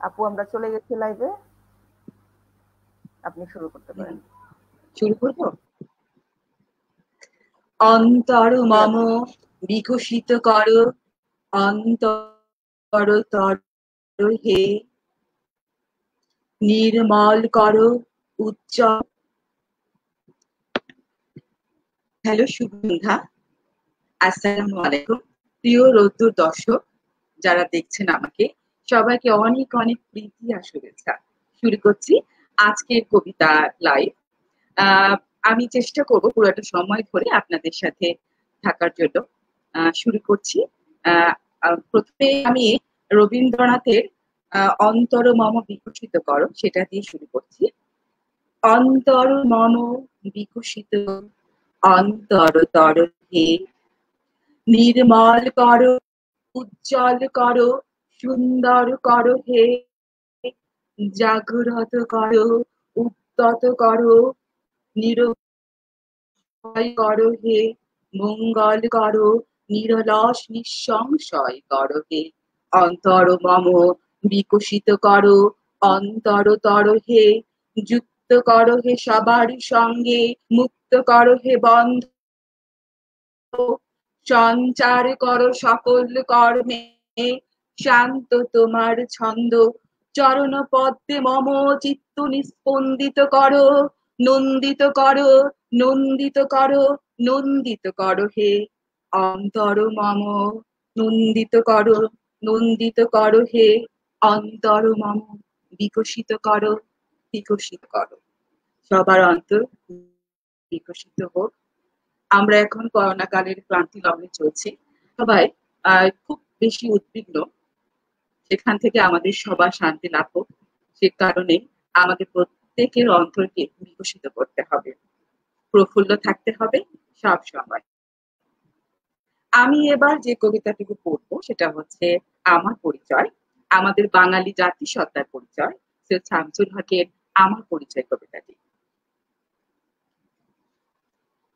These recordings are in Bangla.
আপু আমরা চলে গেছি লাইভে, আপনি শুরু করতে পারেন। শুরু করব। অন্তর মম বিকশিত কর, অন্তর তর হে নির্মল কর উজ্জ্বল। হ্যালো, শুভ সন্ধ্যা, আসসালামু আলাইকুম। প্রিয় রোদ্দুর দর্শক যারা দেখছেন আমাকে, সবাইকে অনেক অনেক প্রীতি আর শুভেচ্ছা। শুরু করছি আজকের কবিতা লাইভ। আমি চেষ্টা করব পুরোটা সময় ধরে আপনাদের সাথে থাকার জন্য। শুরু করছি। প্রথমে আমি রবীন্দ্রনাথের অন্তর মম বিকশিত করো সেটা দিয়ে শুরু করছি। অন্তর মম বিকশিত, অন্তর তর হে নির্মল করো উজ্জ্বল করো, সুন্দর করো হে জাগ্রত করো, উদ্যত করো, নিরয় করো হে মঙ্গল করো, নিরলস নিঃসংশয় করো হে। অন্তর মম বিকশিত করো, অন্তর তর হে যুক্ত করো হে সবার সঙ্গে, মুক্ত করো হে বন্ধ, সঞ্চার করো সকল কর্মে, শান্ত তোমার ছন্দ, চরণ পদ্মে মম চিত্ত নিস্পন্দিত করো, নন্দিত করো, নন্দিত করো, নন্দিত করো হে। অন্তর মম নন্দিত করো, নন্দিত করো হে। অন্তর মম বিকশিত করো, বিকশিত করো। সবার অন্তর বিকশিত হোক। আমরা এখন করোনা কালের ক্রান্তি লগ্নে চলছি, সবাই খুব বেশি উদ্বিগ্ন, সেখান থেকে আমাদের সবার শান্তি লাভ হোক, সে কারণে আমাদের প্রত্যেকের অন্তরকে বিকশিত করতে হবে, প্রফুল্ল থাকতে হবে সব সময়। আমি এবার যে কবিতাটুকু পড়বো সেটা হচ্ছে আমার পরিচয়, আমাদের বাঙালি জাতিসত্তার পরিচয়, সৈয়দ শামসুল হকের আমার পরিচয় কবিতাটি।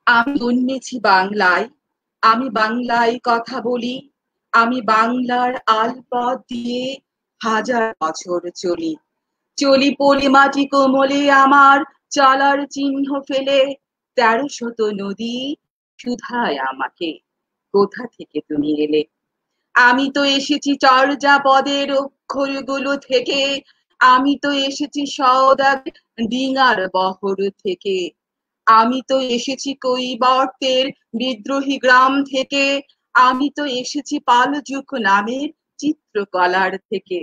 আমি জন্মেছি বাংলায়, আমি বাংলায় কথা বলি, আমি বাংলার আলপথ দিয়ে হাজার বছর চলি, চলি পলি মাটি কোমলে আমার চলার চিহ্ন ফেলে, ১৩০০ নদী শুধায় আমাকে কোথা থেকে তুমি এলে। আমি তো এসেছি চর্যাপদের অক্ষরগুলো থেকে, আমি তো এসেছি সওদাগর ডিঙার বহর থেকে, আমি তো এসেছি কৈবর্তের বিদ্রোহী গ্রাম থেকে, আমি তো এসেছি পালযুগ নামের চিত্রকলার থেকে,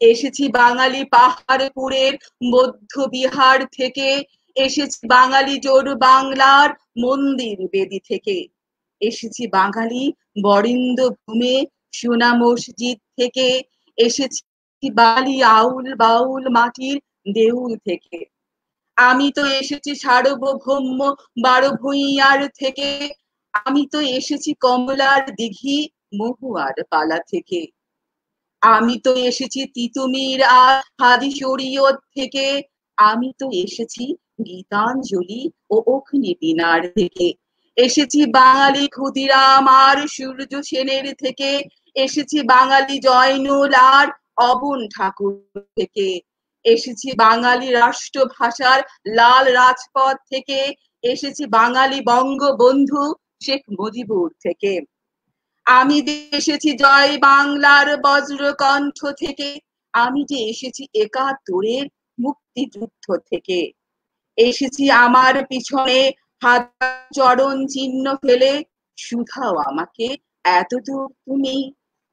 এসেছি বাঙালি পাহাড়পুরের মধ্য বিহার থেকে, এসেছি বাঙালি জোর বাংলার মন্দির বেদি থেকে, এসেছি বাঙালি বরেন্দ্র ভূমে সোনা মসজিদ থেকে, এসেছি বাঙালি আউল বাউল মাটির দেউল থেকে, আমি তো এসেছি সার্বভৌম ১২ ভূঁইয়ার থেকে, আমি তো এসেছি কমলার দিঘি মহুয়ার পালা থেকে, আমি তো এসেছি তিতুমির আর হাদি শরীয়ত থেকে, আমি তো এসেছি গীতাঞ্জলি ও অগ্নিবীণার থেকে, এসেছি বাঙালি ক্ষুদিরাম আর সূর্য সেনের থেকে, এসেছি বাঙালি জয়নুল আর অবন ঠাকুর থেকে, এসেছি বাঙালি রাষ্ট্রভাষার লাল রাজপথ থেকে, এসেছি বাঙালি বঙ্গবন্ধু শেখ মুজিবুর থেকে, আমি যে এসেছি জয় বাংলার বজ্রকণ্ঠ থেকে, আমি যে এসেছি ৭১-এর মুক্তিযুদ্ধ থেকে, এসেছি আমার পিছনে হাজার চরণ চিহ্ন ফেলে, শুধাও আমাকে এতদূর তুমি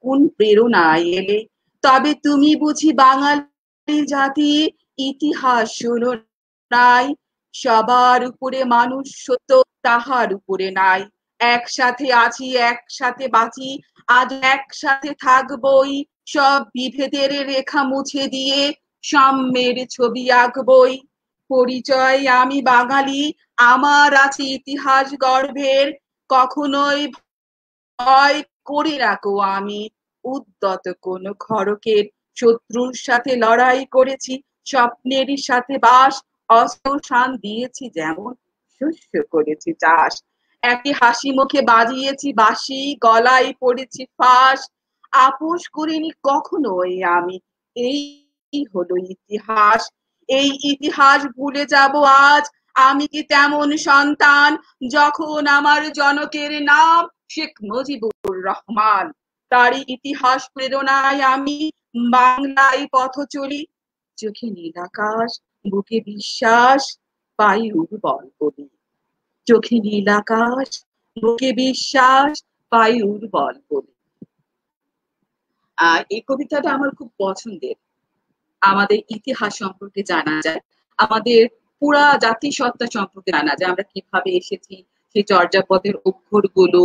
কোন প্রেরণায় এলে। তবে তুমি বুঝি বাঙালি জাতি ইতিহাস শোনো নাই, সবার উপরে মানুষ সত্য তাহার উপরে নাই, একসাথে আছি একসাথে বাঁচি আজ একসাথে থাকবই, সব বিভেদের রেখা মুছে দিয়ে সাম্যের ছবি আঁকবই। পরিচয় আমি বাঙালি, আমার আছে ইতিহাস গর্ভের, কখনোই ভয় করি না কো আমি উদ্যত কোন খড়কের, শত্রুর সাথে লড়াই করেছি স্বপ্নেরই সাথে বাস, অস্ত্র শান দিয়েছি যেমন শস্য করেছি চাষ, একই হাসি মুখে বাজিয়েছি বাঁশি, গলায় পড়েছি ফাঁস, আপোষ করিনি কখনোই আমি এই হলো ইতিহাস। এই ইতিহাস ভুলে যাব আজ? আমি কি তেমন সন্তান যখন আমার জনকের নাম শেখ মুজিবুর রহমান? তারই ইতিহাস প্রেরণায় আমি বাংলায় পথ চলি। চোখে নীল আকাশ, বুকে বিশ্বাস, পাই উর্বর কবি। চোখে নীল আকাশ, বুকে বিশ্বাস, পাই উর্বর কবি। এই কবিতাটা আমার খুব পছন্দের। আমাদের ইতিহাস সম্পর্কে জানা যায়, আমাদের পুরা জাতিসত্তা সম্পর্কে জানা যায়, আমরা কিভাবে এসেছি, সেই চর্যাপদের অক্ষরগুলো,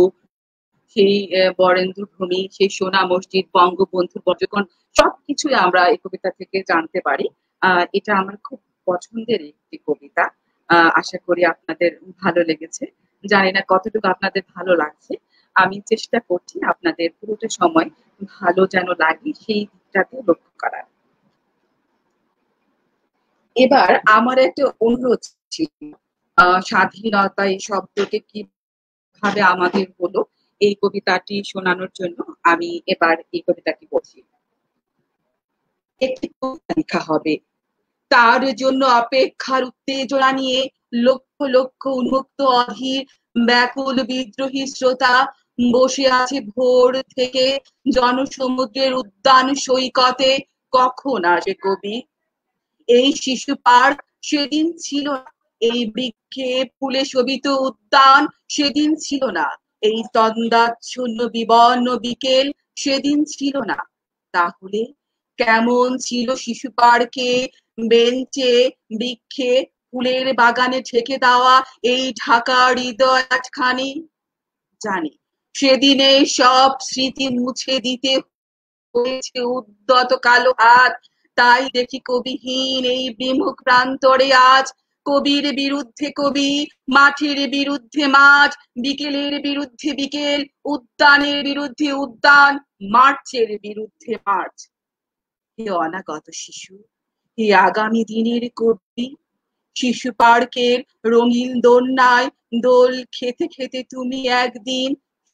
সেই বরেন্দ্র ভূমি, সেই সোনা মসজিদ, বঙ্গবন্ধুর বজ্রকণ, সবকিছুই আমরা এই কবিতা থেকে জানতে পারি। এটা আমার খুব পছন্দের একটি কবিতা। আশা করি আপনাদের ভালো লেগেছে। জানি না কতটুকু আপনাদের ভালো লাগছে। আমি চেষ্টা করছি আপনাদের পুরোটা সময় ভালো যেন লাগে সেই দিকটাতে লক্ষ্য করার। এবার আমার একটা অনুরোধ ছিল, স্বাধীনতা এই শব্দটি কিভাবে আমাদের হলো এই কবিতাটি শোনানোর জন্য আমি এবার এই কবিতাটি বলছি। একটি কবিতা লেখা হবে, তার জন্য অপেক্ষার উত্তেজনা নিয়ে লক্ষ লক্ষ উন্মুক্ত অধীর ব্যাকুল বিদ্রোহী শ্রোতা বসে আছে ভোর থেকে জনসমুদ্রের উদ্যান সৈকতে। কখন আসে কবি? এই শিশু পার্ক সেদিন ছিল না, এই বৃক্ষে ফুলে শোভিত উদ্যান সেদিন ছিল না, এই তন্দাচ্ছন্ন বিবর্ণ বিকেল সেদিন ছিল না। তাহলে কেমন ছিল শিশু পার্কে, বেঞ্চে, বৃক্ষে, ফুলের বাগানে ঢেকে দেওয়া এই ঢাকা হৃদয় আটখানি? জানি সেদিনে সব স্মৃতি মুছে দিতে হয়েছে উদ্যত কালো হাত। তাই দেখি কবিহীন এই বিমুখ প্রান্তরে আজ কবির বিরুদ্ধে কবি, মাঠের বিরুদ্ধে মাঠ, বিকেলের বিরুদ্ধে বিকেল, উদ্যানের বিরুদ্ধে উদ্যান, মার্চের বিরুদ্ধে মার্চ। হে অনাগত শিশু, হে আগামী দিনের কবি, শিশু পার্কের রঙিন দোলনায় দোল খেতে খেতে তুমি একদিন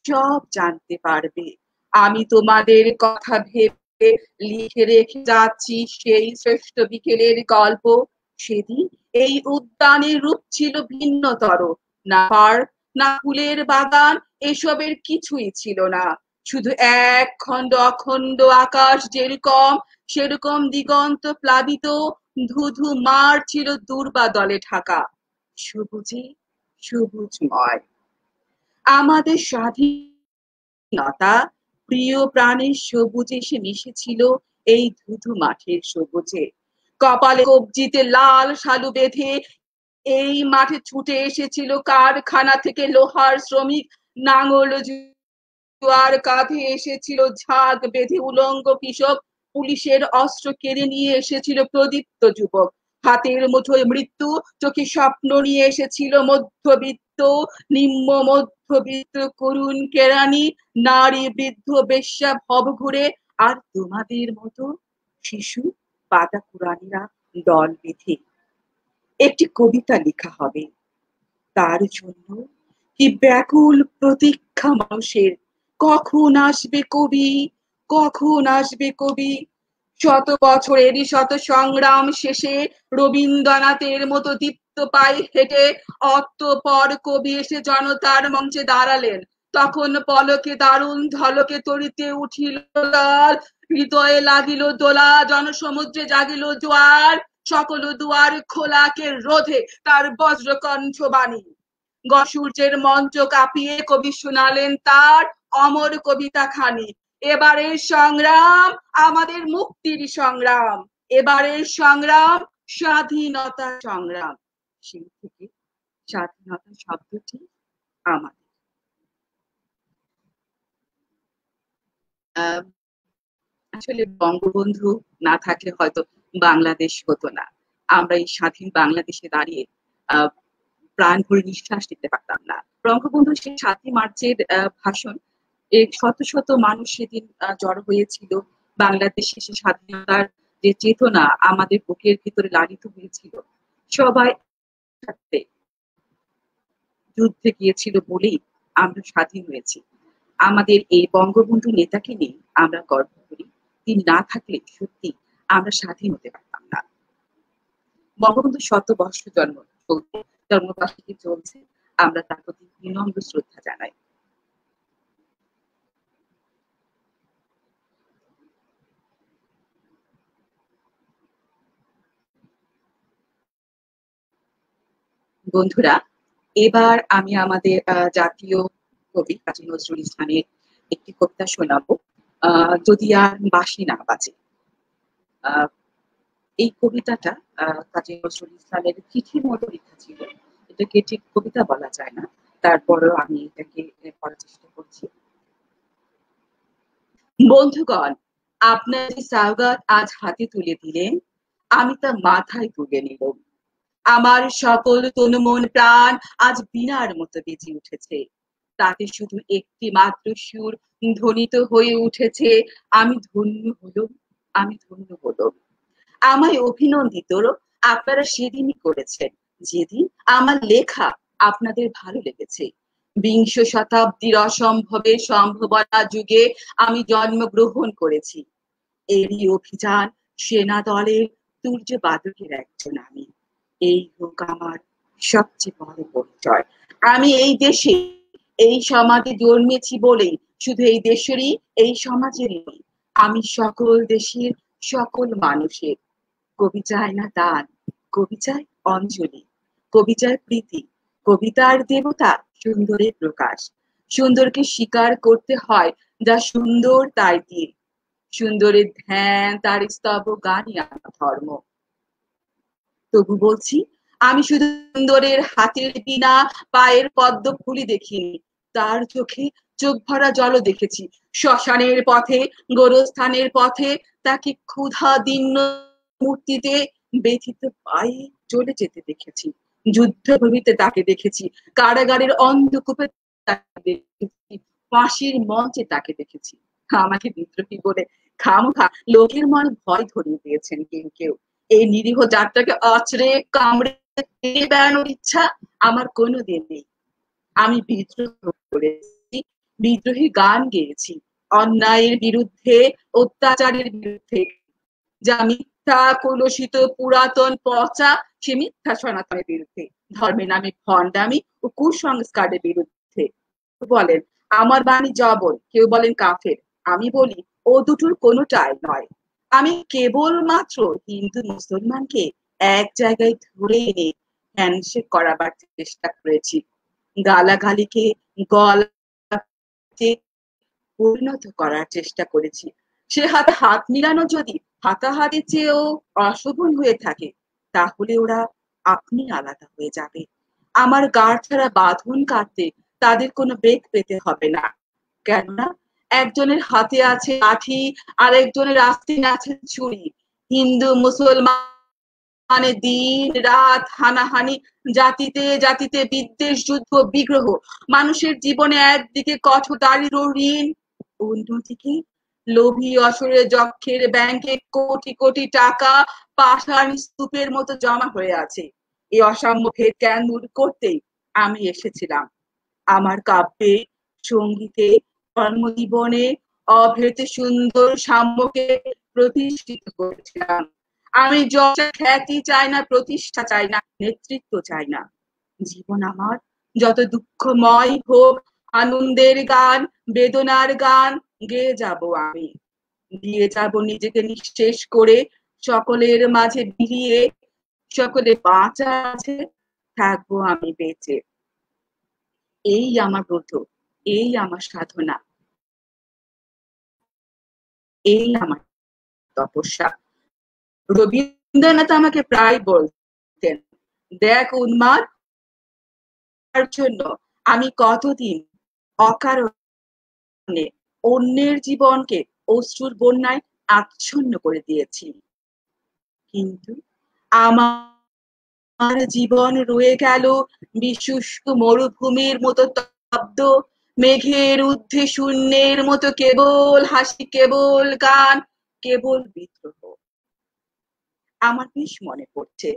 সব জানতে পারবে। আমি তোমাদের কথা ভেবে লিখে রেখে যাচ্ছি সেই শ্রেষ্ঠ বিকেলের গল্প। সেদিন এই উদ্যানের রূপ ছিল ভিন্নতর। না পার্ক, না ফুলের বাগান, এসবের কিছুই ছিল না। শুধু এক খণ্ড অখণ্ড আকাশ যেরকম, সেরকম দিগন্ত প্লাবিত ধুধু মাঠ ছিল দূর্বা দলে ঢাকা, সবুজে সবুজময়। আমাদের স্বাধীনতা প্রিয় প্রাণের সবুজে এসে মিশেছিল এই ধুধু মাঠের সবুজে। কপালে কবজিতে লাল শালু বেঁধে এই মাঠে ছুটে এসেছিল কারখানা থেকে লোহার শ্রমিক, নাঙল জোয়ার কাঁধে এসেছিল ঝাঁক বেঁধে উলঙ্গ কৃষক, পুলিশের অস্ত্র কেড়ে নিয়ে এসেছিল প্রদীপ্ত যুবক, হাতের মুঠোয় মৃত্যু, চোখে স্বপ্ন নিয়ে এসেছিল মধ্যবিত্ত, নিম্ন মধ্যবিত্ত, করুণ কেরানি, নারী, বৃদ্ধ, বেশ্যা ভব ঘুরে। আর তোমাদের মতো শিশু পাতা কুরানিরা দল বেঁধে একটি কবিতা লেখা হবে তার জন্য। কি ব্যাকুল প্রতীক্ষা মানুষের, কখন আসবে কবি, কখন আসবে কবি? শত বছরেরই শত সংগ্রাম শেষে রবীন্দ্রনাথের মতো দীপ্ত পায়ে হেঁটে অতঃপর কবি এসে জনতার মঞ্চে দাঁড়ালেন। তখন পলকে দারুণ ঝলকে তরিতে উঠিল লাল, হৃদয়ে লাগিল দোলা, জনসমুদ্রে জাগিল জোয়ার, সকল দুয়ার খোলাকে রোধে তার বজ্রকণ্ঠ বাণী। সূর্যের মঞ্চ কাঁপিয়ে কবি শোনালেন তার অমর কবিতা খানি। এবারের সংগ্রাম আমাদের মুক্তির সংগ্রাম, এবারের সংগ্রাম স্বাধীনতা সংগ্রাম। সেই থেকে স্বাধীনতা শব্দটি আমাদের। আসলে বঙ্গবন্ধু না থাকলে হয়তো বাংলাদেশ হতো না। আমরা এই স্বাধীন বাংলাদেশে দাঁড়িয়ে প্রাণ ভরে নিঃশ্বাস নিতে পারতাম না। বঙ্গবন্ধুর সেই ৭ই মার্চের ভাষণ, শত শত মানুষ সেদিন জড়ো হয়েছিল। বাংলাদেশে সে স্বাধীনতার যে চেতনা আমাদের বুকের ভিতরে লালিত হয়েছিল, সবাই সাথে যুদ্ধে গিয়েছিল বলেই আমরা স্বাধীন হয়েছি। আমাদের এই বঙ্গবন্ধু নেতাকে নিয়ে আমরা গর্ব করি। তিনি না থাকলে সত্যি আমরা স্বাধীন হতে পারতাম না। বঙ্গবন্ধু শতবর্ষ জন্মবার্ষিকী চলছে, আমরা তার প্রতি বিনম্র শ্রদ্ধা জানাই। বন্ধুরা, এবার আমি আমাদের জাতীয় কবি কাজী নজরুল ইসলামের একটি কবিতা শোনাবো, যদি আর বাঁশি না বাজে। এই কবিতাটা কাজী নজরুল ইসলামের চিঠির মতো লেখা ছিল। এটাকে ঠিক কবিতা বলা যায় না, তারপরেও আমি এটাকে পড়ার চেষ্টা করছি। বন্ধুগণ, আপনার যে সওগাত আজ হাতে তুলে দিলেন, আমি তা মাথায় তুলে নিলাম। আমার সকল তনু মন প্রাণ আজ বীণার মতো বেজে উঠেছে। তাতে শুধু একটি মাত্র সুর ধ্বনিত হয়ে উঠেছে, আমি ধন্য হলাম, আমি ধন্য হলাম। আমায় অভিনন্দিত আপনারা সেদিনই করেছেন, যেদিন আমার লেখা আপনাদের ভালো লেগেছে। বিংশ শতাব্দীর অসম্ভবের সম্ভাবনা যুগে আমি জন্মগ্রহণ করেছি। এরই অভিযান সেনা দলের তুর্যবাদকের একজন আমি। এই হোক আমার সবচেয়ে বড় পরিচয়। আমি এই দেশে, এই সমাজে জন্মেছি বলেই শুধু এই দেশেরই, এই সমাজেরই নই, আমি সকল দেশের সকল মানুষের। কবি চায় না দান, কবি চায় অঞ্জলি, কবি চায় প্রীতি। কবিতার দেবতা সুন্দরের প্রকাশ। সুন্দরকে স্বীকার করতে হয় যা সুন্দর তাই দিয়ে। সুন্দরের ধ্যান তার স্তব গানই আমার ধর্ম। তবু বলছি, আমি শুধু সুন্দরের হাতের বিনা পায়ের পদ্ম ফুলি দেখিনি, তার চোখে চোখ ভরা জলও দেখেছি। শ্মশানের পথে, গোরস্থানের পথে তাকে ক্ষুধা দীর্ণ মূর্তিতে ব্যথিত পায়ে চলে যেতে দেখেছি। যুদ্ধভূমিতে তাকে দেখেছি, কারাগারের অন্ধকূপে তাকে দেখেছি, ফাঁসির মঞ্চে তাকে দেখেছি। আমাকে বিদ্রোহী বলে খামোখা লোকের মনে ভয় ধরিয়ে দিয়েছেন কেউ কেউ। এই নিরীহ জাতটাকে আছড়ে কামড়ে বেড়ানোর ইচ্ছা আমার কোনোদিন নেই। আমি বিদ্রোহ করেছি, বিদ্রোহী গান গেয়েছি, অন্যায়ের বিরুদ্ধে, অত্যাচারের বিরুদ্ধে। যা মিথ্যা কলুষিত পুরাতন পচা, সে মিথ্যা সনাতনের বিরুদ্ধে, ধর্মের নামে ভণ্ডামি ও কুসংস্কারের বিরুদ্ধে। বলেন আমার বাণী জবর, কেউ বলেন কাফের। আমি বলি ও দুটোর কোনোটাই নয়। আমি কেবল মাত্র হিন্দু মুসলমানকে এক জায়গায় ধরে এনে হ্যান্ডশেক করাবার চেষ্টা করেছি। গালাগালিকে গলাতে পরিণত করার চেষ্টা করেছি। সে হাতে হাত মিলানো যদি হাতাহাতির চেয়েও অশোভন হয়ে থাকে, তাহলে ওরা আপনি আলাদা হয়ে যাবে। আমার গাড় ছাড়া বাঁধন কাটতে তাদের কোনো বেগ পেতে হবে না, কেননা একজনের হাতে আছে লাঠি, আর একজনের আস্তিনে আছে ছুরি। হিন্দু মুসলমান দিন রাত হানাহানি, জাতিতে জাতিতে বিদ্বেষ, যুদ্ধ, বিগ্রহ, মানুষের জীবনে একদিকে কঠোরদারির ঋণ, অন্যদিকে লোভী অসুরের যক্ষের ব্যাংকে কোটি কোটি টাকা পাষাণ স্তূপের মতো জমা হয়ে আছে। এই অসাম্য ভেদ জ্ঞান দূর করতেই আমি এসেছিলাম। আমার কাব্যে, সঙ্গীতে, কর্মজীবনে অভেদ সুন্দর সাম্যকে প্রতিষ্ঠিত করেছিলাম। আমি যশা খ্যাতি চাই না, প্রতিষ্ঠা চাই না, নেতৃত্ব চাই না। জীবন আমার যত দুঃখময় হোক, আনন্দের গান, বেদনার গান গেয়ে যাব আমি। দিয়ে যাব নিজেকে নিঃশেষ করে, সকলের মাঝে বিলিয়ে, সকলে বাঁচা আছে, থাকবো আমি বেঁচে। এই আমার ব্রত, এই আমার সাধনা, এই আমার তপস্যা। রবীন্দ্রনাথ আমাকে প্রায় বলতেন, দেখ উন্মাদ, তার জন্য আমি কতদিন অকারণে অন্যের জীবনকে অশ্রুর বন্যায় আচ্ছন্ন করে দিয়েছি, কিন্তু আমার জীবন রয়ে গেল বিশুষ্ক মরুভূমির মতো স্তব্ধ, মেঘের ঊর্ধ্বে শূন্যের মতো কেবল হাসি, কেবল গান, কেবল বিদ্রোহ। আমার বেশ মনে পড়ছে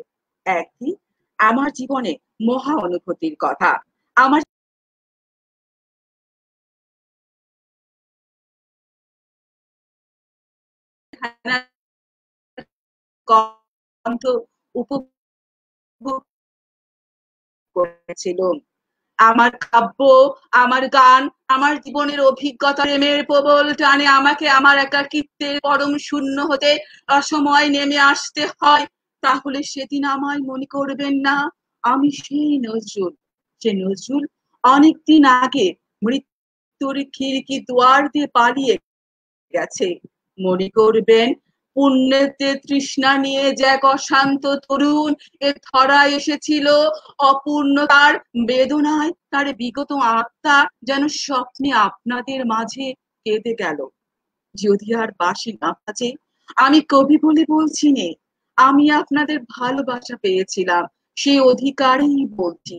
একদিন আমার জীবনে মহা অনুভূতির কথা। আমার কণ্ঠ উপভোগ করেছিল। আমার কাব্য, আমার গান, আমার জীবনের অভিজ্ঞতা, প্রেমের প্রবল টানে আমাকে আমার একাকিত্বের পরম শূন্য হতে অসময় নেমে আসতে হয়, তাহলে সেদিন আমায় মনে করবেন না আমি সেই নজরুল। সে নজরুল অনেকদিন আগে মৃত্যুর খিড়কি দুয়ার দিয়ে পালিয়ে গেছে। মনে করবেন পুণ্যেতে তৃষ্ণা নিয়ে যে এক অশান্ত তরুণ এ ধরায় এসেছিল, অপূর্ণতার বেদনায় তার বিগত আত্মা যেন স্বপ্নে আপনাদের মাঝে কেঁদে গেল। যদি আর বাঁশি না বাজে, আমি কবি বলে বলছি নে, আমি আপনাদের ভালোবাসা পেয়েছিলাম, সেই অধিকারেই বলছি।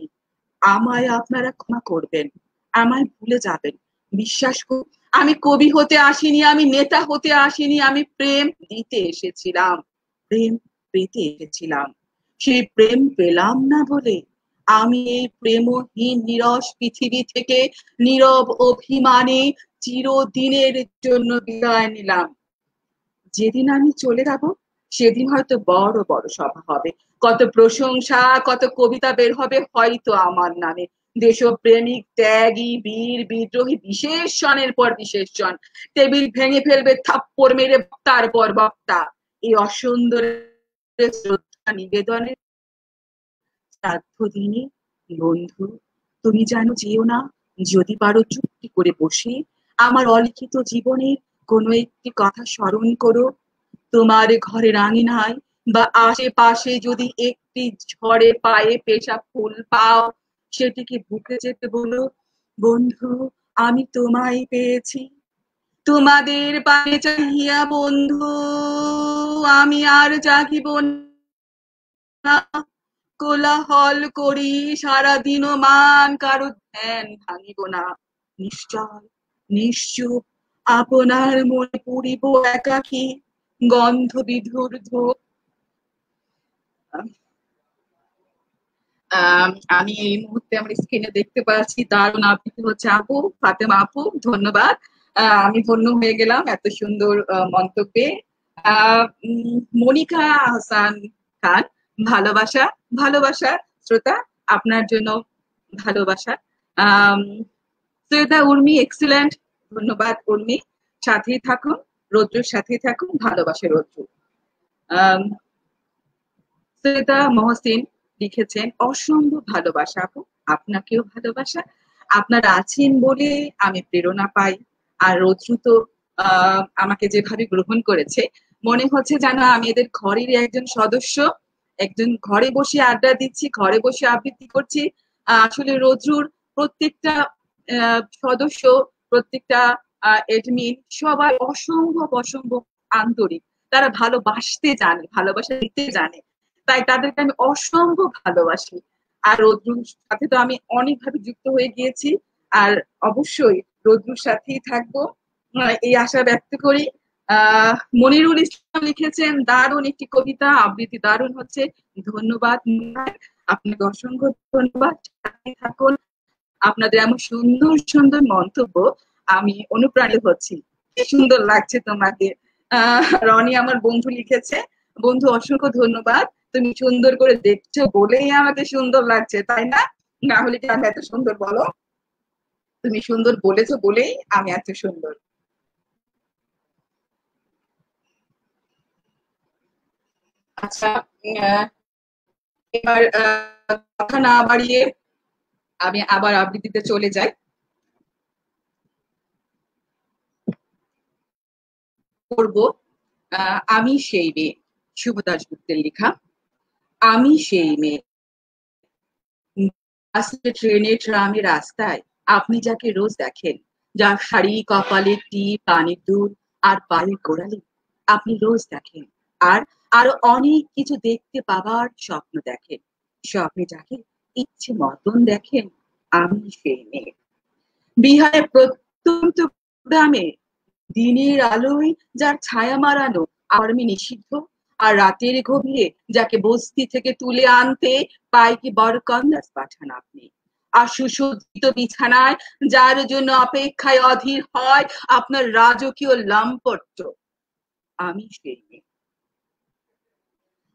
আমায় আপনারা ক্ষমা করবেন, আমায় ভুলে যাবেন। বিশ্বাস করুন, আমি কবি হতে আসিনি, আমি নেতা হতে আসিনি, আমি প্রেম দিতে এসেছিলাম, প্রেম পেতে এসেছিলাম। সেই প্রেম পেলাম না বলে আমি এই প্রেমহীন নিরস পৃথিবী থেকে নীরব অভিমানে চিরদিনের জন্য বিদায় নিলাম। যেদিন আমি চলে যাব, সেদিন হয়তো বড় বড় সভা হবে, কত প্রশংসা, কত কবিতা বের হবে হয়তো আমার নামে। দেশপ্রেমিক, ত্যাগী, বীর, বিদ্রোহী বিশেষণের পর বিশেষণ টেবিল ভেঙে ফেলবে থাপ্পড় মেরে বক্তার পর বক্তা। এই অসুন্দরের শ্রদ্ধা নিবেদনের শ্রাদ্ধ দিনে বন্ধু, তুমি জানো যেও না, যদি পারো চুপটি করে বসে আমার অলিখিত জীবনের কোনো একটি কথা স্মরণ করো। তোমার ঘরের আঙিনায় বা আশেপাশে যদি একটি ঝড়ে পায়ে পেশা ফুল পাও, সেটিকে বুকে যেতে বলো, বন্ধু আমি তোমায় পেয়েছি। তোমাদের পানে চাহিয়া বন্ধু আমি আর জাগিব না, কোলাহল করি সারাদিন মান, কারো ধ্যান ভাঙিব না। নিশ্চয় নিশ্চুপ আপনার মনে পুরিব একাকী গন্ধ বিধুর ধূপ। আমি এই মুহূর্তে আমার স্ক্রিনে দেখতে পাচ্ছি দারুণ আবৃত্তি হচ্ছে আপু, ফাতেমা আপু, ধন্যবাদ। আমি ধন্য হয়ে গেলাম এত সুন্দর মন্তব্যে। মনিকা হাসান খান, ভালোবাসা, ভালোবাসা শ্রোতা, আপনার জন্য ভালোবাসা। সৈয়দা উর্মি, এক্সিলেন্ট, ধন্যবাদ উর্মি, সাথেই থাকুন, রৌদ্রুর সাথেই থাকুন, ভালোবাসা রৌদ্র। সৈয়দা মহসিন লিখেছেন অসম্ভব ভালোবাসা আপু, আপনাকেও ভালোবাসা, আপনারা আছেন বলে আমি প্রেরণা পাই। আর রৌদ্র তো আমাকে যেভাবে গ্রহণ করেছে, মনে হচ্ছে যেন আমি এদের ঘরেরই একজন সদস্য, একজন ঘরে বসে আড্ডা দিচ্ছি, ঘরে বসে আবৃত্তি করছি। আসলে রৌদ্রুর প্রত্যেকটা সদস্য, প্রত্যেকটা এডমিন সবাই অসম্ভব অসম্ভব আন্তরিক, তারা ভালোবাসতে জানে, ভালোবাসা দিতে জানে, তাই তাদেরকে আমি অসম্ভব ভালোবাসি। আর রৌদ্রুর সাথে তো আমি অনেকভাবে যুক্ত হয়ে গিয়েছি, আর অবশ্যই রৌদ্রুর সাথেই থাকবো এই আশা ব্যক্ত করি। মনিরুল ইসলাম লিখেছেন দারুণ একটি কবিতা, আবৃত্তি দারুণ হচ্ছে, ধন্যবাদ, আপনাকে অসংখ্য ধন্যবাদ। থাকুন, আপনাদের এমন সুন্দর সুন্দর মন্তব্য আমি অনুপ্রাণিত হচ্ছি। কি সুন্দর লাগছে তোমাকে। রনি আমার বন্ধু লিখেছে, বন্ধু অসংখ্য ধন্যবাদ, তুমি সুন্দর করে দেখছো বলেই আমাকে সুন্দর লাগছে, তাই না? না হলে কি আমি এত সুন্দর, বলো? তুমি সুন্দর বলেছো বলেই আমি এত সুন্দর। আচ্ছা, এবার কথা না বাড়িয়ে আমি আবার আবৃত্তিতে চলে যাই। করব আমি সেই মেয়ে, শুভ দাশগুপ্তের লেখা। আমি সেই মেয়ে, বাসে, ট্রেনে, ট্রামে, রাস্তায় আপনি যাকে রোজ দেখেন, যার শাড়ি, কপালে টিপ, পানির দুল আর পায়ের গোড়ালি আপনি রোজ দেখেন, আর আরো অনেক কিছু দেখতে পাবার স্বপ্ন দেখেন, স্বপ্নে যাকে ইচ্ছে মতন দেখেন। আমি সেই মেয়ে, বিহারের প্রত্যন্ত গ্রামে দিনের আলোয় যার ছায়া মারানো আর্মি নিষিদ্ধ, আর রাতের গভীরে যাকে বস্তি থেকে তুলে আনতে পাইকি বরকন্দাজ পাঠান আপনি, আর সুসজ্জিত বিছানায় যার জন্য অপেক্ষায় অধীর হয় আপনার রাজকীয় লাম্পট্য। আমি সেই মেয়ে,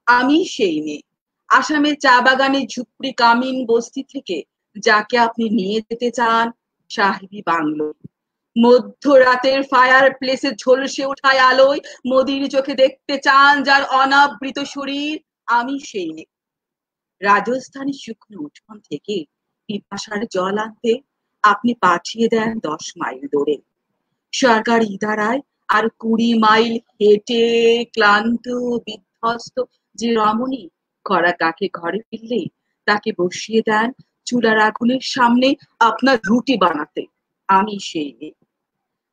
আমি সেই মেয়ে, আসামের চা বাগানের ঝুপড়ি কামিন বস্তি থেকে যাকে আপনি নিয়ে যেতে চান সাহেবী বাংলো। মধ্যরাতের ফায়ার প্লেসে ঝলসে ওঠায় আলোয় মোদির চোখে দেখতে চান যার অনাবৃত শরীর। আমি সেই মেয়ে। রাজস্থানী শুকনো উঠোন থেকে পিপাসার জল আনতে আপনি পাঠিয়ে দেন 10 মাইল দূরে। সরকারি ইদারায় আর 20 মাইল হেঁটে ক্লান্ত বিধ্বস্ত যে রমণী কড়া কাকে ঘরে ফিরলে তাকে বসিয়ে দেন চুলার আগুনের সামনে আপনার রুটি বানাতে। আমি সেই মেয়ে।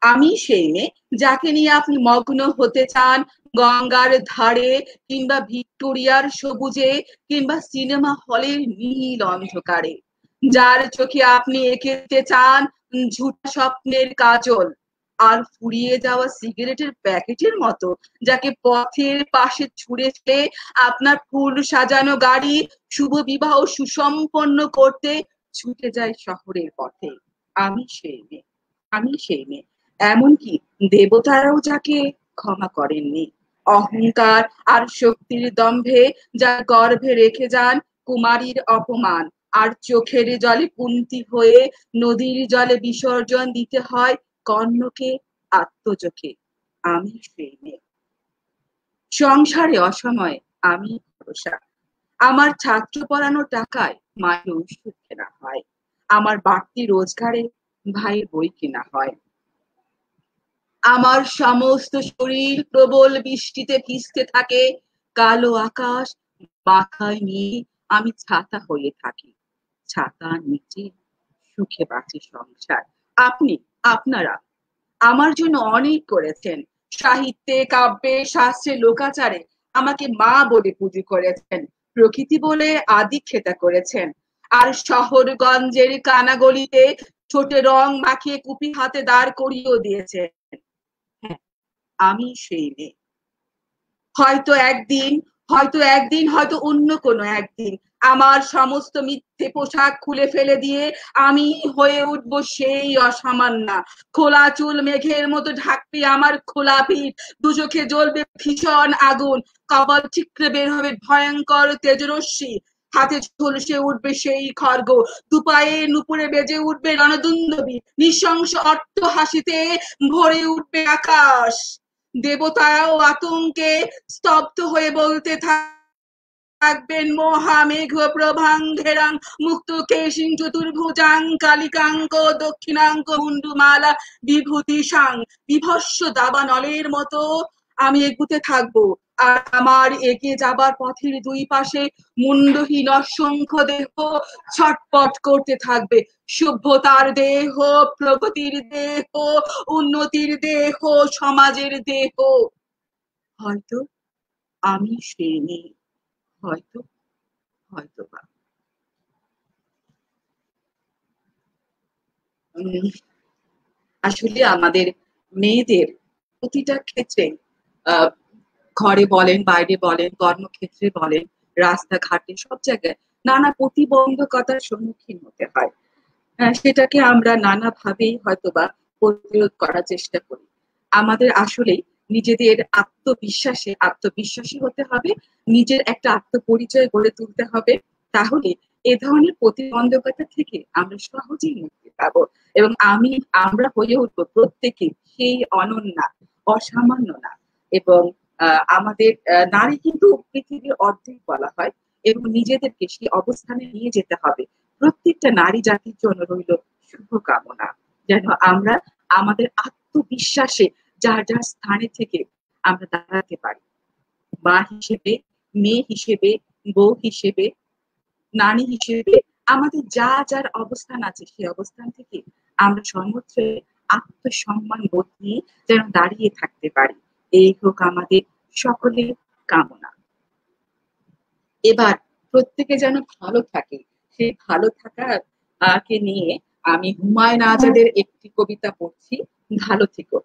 আমি সেই মেয়ে যাকে নিয়ে আপনি মগ্ন হতে চান গঙ্গার ধারে, কিংবা ভিক্টোরিয়ার সবুজে, কিংবা সিনেমা হলের নীল অন্ধকারে, যার চোখে আপনি এঁকেতে চান ঝুটা স্বপ্নের কাজল, আর ফুরিয়ে যাওয়া সিগারেটের প্যাকেটের মতো যাকে পথের পাশে ছুঁড়ে ফেলে আপনার ফুল সাজানো গাড়ি শুভ বিবাহ সুসম্পন্ন করতে ছুটে যায় শহরের পথে। আমি সেই মেয়ে। আমি সেই মেয়ে। এমনকি দেবতারাও যাকে ক্ষমা করেননি অহংকার আর শক্তির দম্ভে, যার গর্ভে রেখে যান কুমারীর অপমান, আর চোখের জলে কুন্তি হয়ে নদীর জলে বিসর্জন দিতে হয় কর্ণকে আত্মজোকে। আমি সেই মেয়ে। সংসারে অসময়ে আমি ভরসা। আমার ছাত্র পড়ানোর টাকায় মায়ের ওষুধ কেনা হয়, আমার বাড়তি রোজগারে ভাইয়ের বই কেনা হয়। আমার সমস্ত শরীর প্রবল বৃষ্টিতে ভিজতে থাকে, কালো আকাশ মাথায় নিয়ে আমি ছাতা হয়ে থাকি। ছাতা নিচে সুখে বাঁচি সংসার। আপনি, আপনারা আমার জন্য অনেক করেছেন। সাহিত্যে, কাব্যে, শাস্ত্রে, লোকাচারে আমাকে মা বলে পুজো করেছেন, প্রকৃতি বলে আদিক্ষেতা করেছেন। আর শহরগঞ্জের কানাগলিতে ছোটে রং মাখিয়ে কুপি হাতে দাঁড় করিয়েও দিয়েছেন। হ্যাঁ, আমি সেই মেয়ে। হয়তো একদিন, হয়তো অন্য কোনো একদিন আমার সমস্ত মিথ্যে পোশাক খুলে ফেলে দিয়ে আমি হয়ে উঠবো সেই অসামান্যা। খোলা চুল মেঘের মতো ঢাকবে আমার খোলা পিঠ, দু চোখে জ্বলবে ভীষণ আগুন, কপাল ঠিকরে বের হবে ভয়ঙ্কর তেজরশ্মি, হাতে ঝলসে উঠবে সেই খড়গ, দুপায়ে নুপুরে বেজে উঠবে রণদুন্দবী, নৃশংস অট্ট হাসিতে ভরে উঠবে আকাশ। দেবতারাও আতঙ্কে স্তব্ধ হয়ে বলতে থাকবেন মহামেঘ প্রভাঙ্গেরাং মুক্ত কেশিং চতুর্ভুজাং কালিকাঙ্ক দক্ষিণাঙ্ক মুন্ডুমালা বিভূতিসাং। বিভস্ম দাবানলের মতো আমি এগুতে থাকবো, আর আমার এগিয়ে যাবার পথের দুই পাশে মুন্ডহীন অসংখ্য দেহ ছটপট করতে থাকবে। সভ্যতার দেহ, প্রগতির দেহ, উন্নতির দেহ, সমাজের দেহ। হয়তো আমি সেই মেয়ে, হয়তো, হয়তো বা। আসলে আমাদের মেয়েদের প্রতিটা ক্ষেত্রে, ঘরে বলেন, বাইরে বলেন, কর্মক্ষেত্রে বলেন, রাস্তাঘাটে, সব জায়গায় নানা প্রতিবন্ধকতার সম্মুখীন হতে হয়। সেটাকে আমরা নানাভাবেই হয়তোবা প্রতিরোধ করার চেষ্টা করি। আমাদের আসলেই নিজেদের আত্মবিশ্বাসী হতে হবে, নিজের একটা আত্মপরিচয় গড়ে তুলতে হবে। তাহলে এ ধরনের প্রতিবন্ধকতা থেকে আমরা সহজেই মুক্তি পাবো, এবং আমরা হয়ে উঠবো প্রত্যেকে সেই অনন্যা, অসামান্য না। এবং আমাদের নারী কিন্তু পৃথিবীর অর্ধেক বলা হয়, এবং নিজেদেরকে সেই অবস্থানে নিয়ে যেতে হবে। প্রত্যেকটা নারী জাতির জন্য রইল শুভকামনা, যেন আমরা আমাদের আত্মবিশ্বাসে যার যার স্থানে থেকে আমরা দাঁড়াতে পারি। মা হিসেবে, মেয়ে হিসেবে, বউ হিসেবে, নারী হিসেবে আমাদের যা যার অবস্থান আছে সেই অবস্থান থেকে আমরা সমুদ্রে আত্মসম্মান বোধ নিয়ে যেন দাঁড়িয়ে থাকতে পারি। এই হোক আমাদের সকলের কামনা। এবার প্রত্যেকে যেন ভালো থাকে, সেই ভালো থাকাকে নিয়ে আমি হুমায়ুন আজাদের একটি কবিতা পড়ছি, ভালো থেকো।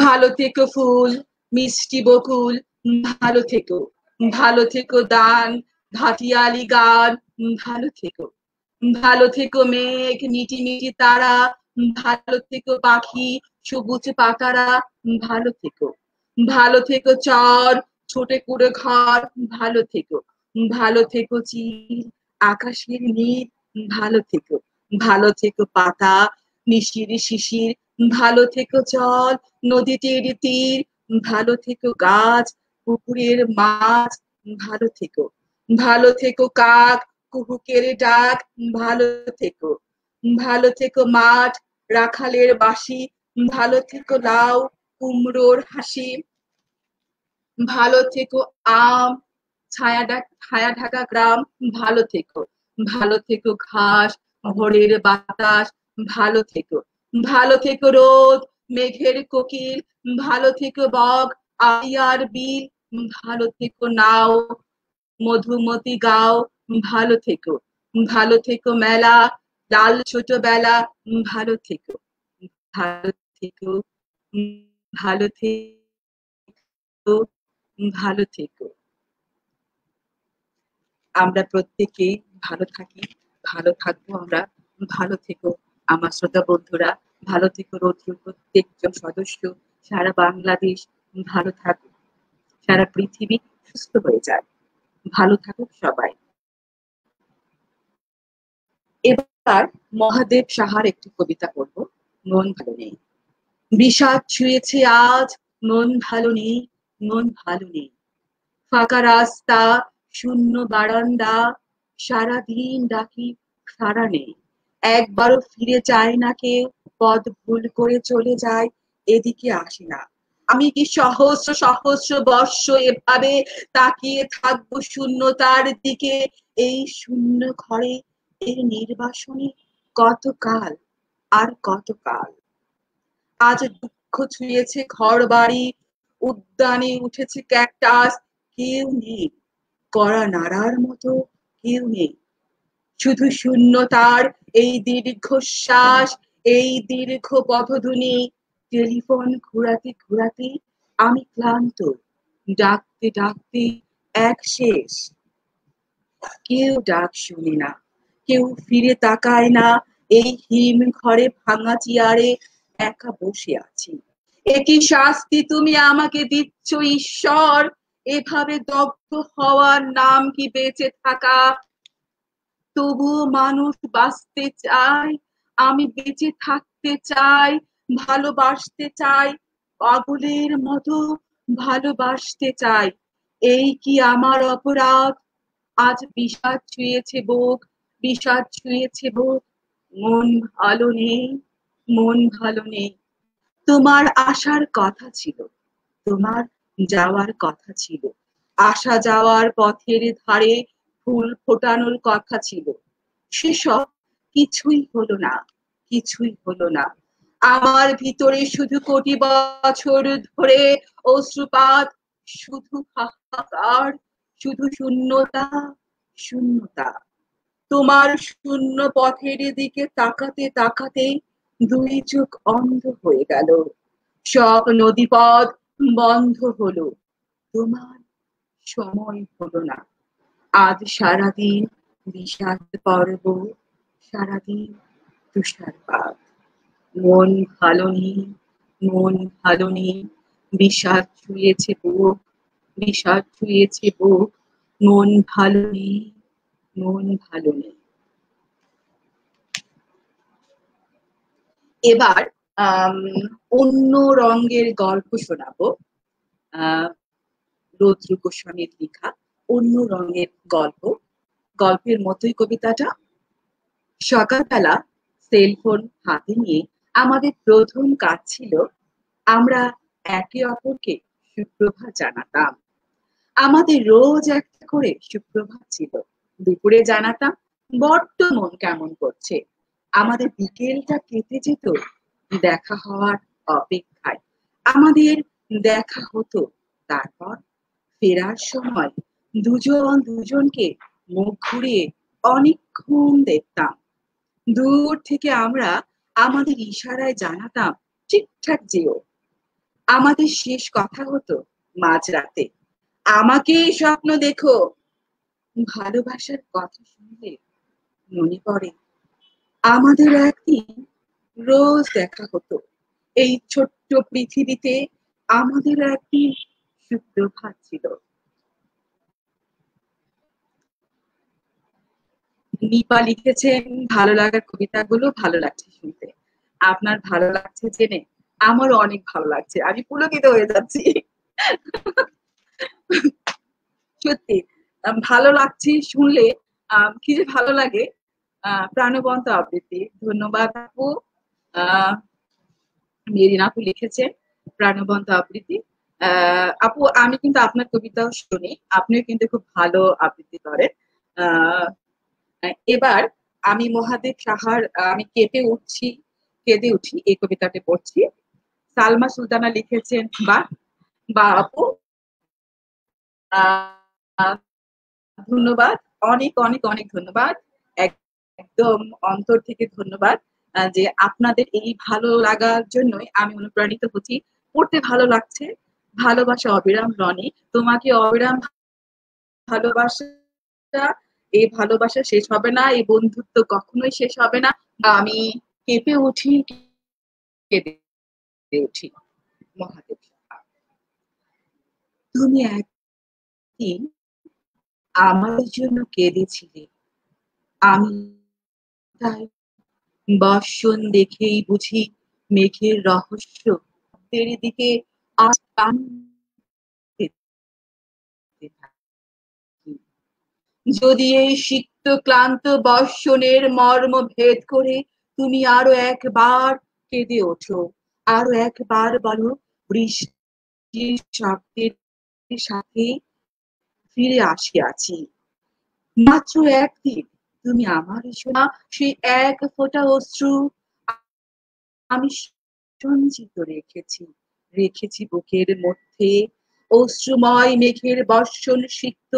ভালো থেকো ফুল, মিষ্টি বকুল, ভালো থেকো, ভালো থেকো দান, ভাটিয়ালি গান, ভালো থেকো, ভালো থেকো মেঘ, মিটি মিটি তারা, ভালো থেকো পাখি, সবুজ পাতারা, ভালো থেকো, ভালো থেকো চর, ছোটে কুড়ে ঘর ভালো থেকো, ভালো থেকো চিল আকাশের নীল, ভালো থেকো, ভালো থেকো পাতা নিশির শিশির, ভালো থেকো জল নদীটির তীর, ভালো থেকো গাছ পুকুরের মাছ, ভালো থেকো, ভালো থেকো কাক কুহুকের ডাক, ভালো থেকো, ভালো থেকো মাঠ রাখালের বাঁশি, ভালো থেকো লাউ কুমড়োর হাসি, ভালো থেকো আম ছায়া ঢাকা গ্রাম, ভালো থেকো, ভালো থেকো ঘাস ভোরের বাতাস, ভালো থেকো, ভালো থেকো রোদ মেঘের কোকিল, ভালো থেকো বক আলিয়ার বিল, ভালো থেকো নাও মধুমতি গাও, ভালো থেকো, ভালো থেকো মেলা লাল ছোটবেলা, ভালো থেকো, ভালো থেকো, ভালো থেকো, ভালো থেকো। আমরা প্রত্যেকে ভালো থাকি, ভালো থাকবো আমরা, ভালো থেকো আমার শ্রোতা বন্ধুরা, ভালো থেকো রৌদ্র প্রত্যেকজন সদস্য, সারা বাংলাদেশ ভালো থাকুক, সারা পৃথিবী সুস্থ হয়ে যায়, ভালো থাকুক সবাই। এবার মহাদেব সাহার একটি কবিতা পড়ব, মন ভালো নেই। বিষাদ ছুঁয়েছে আজ, মন ভালো নেই, মন ভালো নেই। ফাঁকা রাস্তা শূন্য বারান্দা, সারাদিন ডাকি সাড়া নেই। একবারও ফিরে যায় না কেউ, পথ ভুল করে চলে যায়, এদিকে আসে না। আমি কি সহস্র সহস্র বর্ষ এভাবে তাকিয়ে থাকবো শূন্যতার দিকে, এই শূন্য ঘরে এই নির্বাসনে কতকাল আর কতকাল। আজ দুঃখ ছুঁয়েছে ঘর বাড়ি, উদ্যানে উঠেছে ক্যাকটাস, কেউ নেই কড়া নাড়ার মতো, কেউ নেই, শুধু শূন্যতার এই দীর্ঘশ্বাস, এই দীর্ঘ পথধ্বনি। টেলিফোন ঘুরাতে ঘুরাতে আমি ক্লান্ত, ডাকতে ডাকতে এক শেষ। কেউ ডাক শুনে না, কেউ ফিরে তাকায় না, এই হিম ঘরে ভাঙা চেয়ারে একা বসে আছি। একই শাস্তি তুমি আমাকে দিচ্ছ ঈশ্বর, এভাবে দগ্ধ হওয়ার নাম কি বেঁচে থাকা? তবুও মানুষ বাঁচতে চায়, আমি বেঁচে থাকতে চাই, ভালোবাসতে চাই, পাগলের মতো ভালোবাসতে চাই। এই কি আমার অপরাধ? আজ বিষাদ ছুঁয়েছে বুক, বিষাদ ছুঁয়েছে বুক, মন ভালো নেই, মন ভালো নেই। তোমার আসার কথা ছিল, তোমার যাওয়ার কথা ছিল, আসা যাওয়ার পথের ধারে ফুল ফোটানোর কথা ছিল, সেসব কিছুই হলো না, কিছুই হলো না। আমার ভিতরে শুধু কোটি বছর ধরে অশ্রুপাত, শুধু হাহাকার, শুধু শূন্যতা, শূন্যতা। তোমার শূন্য পথের দিকে তাকাতে তাকাতে দুই চোখ অন্ধ হয়ে গেল, সব নদীপথ বন্ধ হলো, তোমার সময় হলো না। আজ সারাদিন বিষাদ পর্ব, সারাদিন তুষারপাত। মন ভালো নেই, মন ভালো নেই, বিষাদ ছুঁয়েছে বুক, বিষাদ ছুঁয়েছে বুক, মন ভালো নেই, মন ভালো নেই। এবার অন্য রঙের গল্প শোনাবো, রৌদ্র গোস্বামীর লেখা অন্য রঙের গল্প। গল্পের মতোই কবিতাটা। সকালবেলা সেলফোন হাতে নিয়ে আমাদের প্রথম কাজ ছিল আমরা একে অপরকে সুপ্রভাত জানাতাম। আমাদের রোজ একটা করে সুপ্রভাত ছিল। দুপুরে জানাতাম বড্ড মন কেমন করছে। আমাদের বিকেলটা কেটে যেত দেখা হওয়ার অপেক্ষায়। আমাদের দেখা হতো, তারপর ফেরার সময় দুজন দুজনকে মুখ ঘুরিয়ে অনেকক্ষণ দেখতাম। দূর থেকে আমরা আমাদের ইশারায় জানাতাম ঠিকঠাক যেও। আমাদের শেষ কথা হতো মাঝরাতে, আমাকেই স্বপ্ন দেখো। ভালোবাসার কথা শুনলে মনে পড়ে আমাদের একদিন রোজ দেখা হতো এই ছোট্ট পৃথিবীতে। আমাদের একদিন সুপ্রভাত ছিল। নিপা লিখেছেন ভালো লাগার কবিতাগুলো ভালো লাগছে শুনতে। আপনার ভালো লাগছে জেনে আমারও অনেক ভালো লাগছে, আমি পুলকিত হয়ে যাচ্ছি। সত্যি ভালো লাগছে শুনলে, কি যে ভালো লাগে। প্রাণবন্ত আবৃত্তি, ধন্যবাদ আপু। আহ মেরিন আপু লিখেছেন প্রাণবন্ত আবৃত্তি। আপু আমি কিন্তু আপনার কবিতাও শুনি, আপনিও কিন্তু খুব ভালো আবৃত্তি করেন। আহ এবার আমি মহাদেব সাহার আমি কেঁদে উঠি এই কবিতাটি পড়ছি। সালমা সুলতানা লিখেছেন বা বা আপু, আহ ধন্যবাদ, অনেক অনেক অনেক ধন্যবাদ, একদম অন্তর থেকে ধন্যবাদ। যে আপনাদের এই ভালো লাগার জন্যই আমি অনুপ্রাণিত হচ্ছি, পড়তে ভালো লাগছে। ভালোবাসা অবিরাম রনি, তোমাকে অবিরাম ভালোবাসা, এই ভালোবাসা শেষ হবে না, এই বন্ধুত্ব কখনোই শেষ হবে না। আমি কেঁপে উঠি, কেঁদে উঠি। মহাদেব, তুমি একদিন আমার জন্য কেঁদেছিলে, আমি তাই বর্ষণ দেখেই বুঝি মেঘের রহস্য, এর দিকে আজ যদি এই সিক্ত ক্লান্ত বর্ষণের মর্ম ভেদ করে তুমি আরো একবার কেঁদে ওঠো, আরো একবার বলো বৃষ্টির শব্দের সাথে ফিরে আসিয়াছি। মাত্র একদিন তুমি আমার সোনা, সেই এক ফোঁটা অশ্রু আমি সঞ্চিত রেখেছি বুকের মধ্যে। অশ্রুময় মেঘের বর্ষণ সিক্ত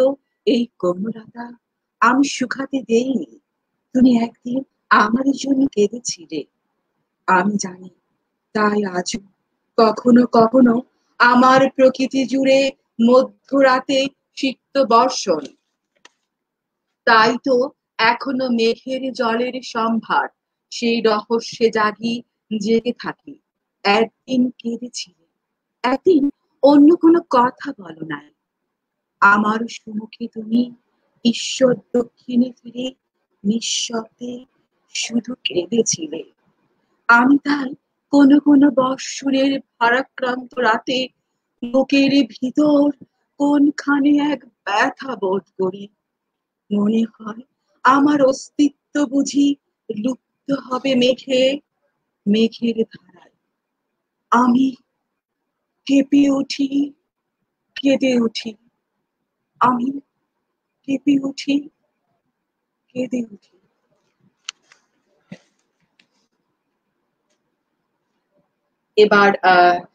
এই কোমলতা আমি শুকাতে দেইনি। তুমি একদিন আমার জন্য কেঁদেছিলে, আমি জানি, তাই আজও কখনো কখনো আমার প্রকৃতি জুড়ে মধ্যরাতে সিক্ত বর্ষণ। তাই তো এখনো মেঘের জলের সম্ভার, সেই রহস্যে জেগে থাকি। একদিন কেঁদেছিলে, একদিন অন্য কোনো কথা বলো নাই, আমার সুমুখে তুমি ঈশ্বর দক্ষিণে ফিরে নিঃশব্দে শুধু কেঁদেছিলে। আমি তাই কোনো কোনো বৎসরের ভারাক্রান্ত রাতে বুকের ভিতর কোনখানে এক ব্যথা বোধ করি। মনে হয় আমার অস্তিত্ব বুঝি লুপ্ত হবে মেঘের ধারায়। আমি কেঁপে উঠি, কেঁদে উঠি, আমি কেঁপে উঠি, কেঁদে উঠি। এবার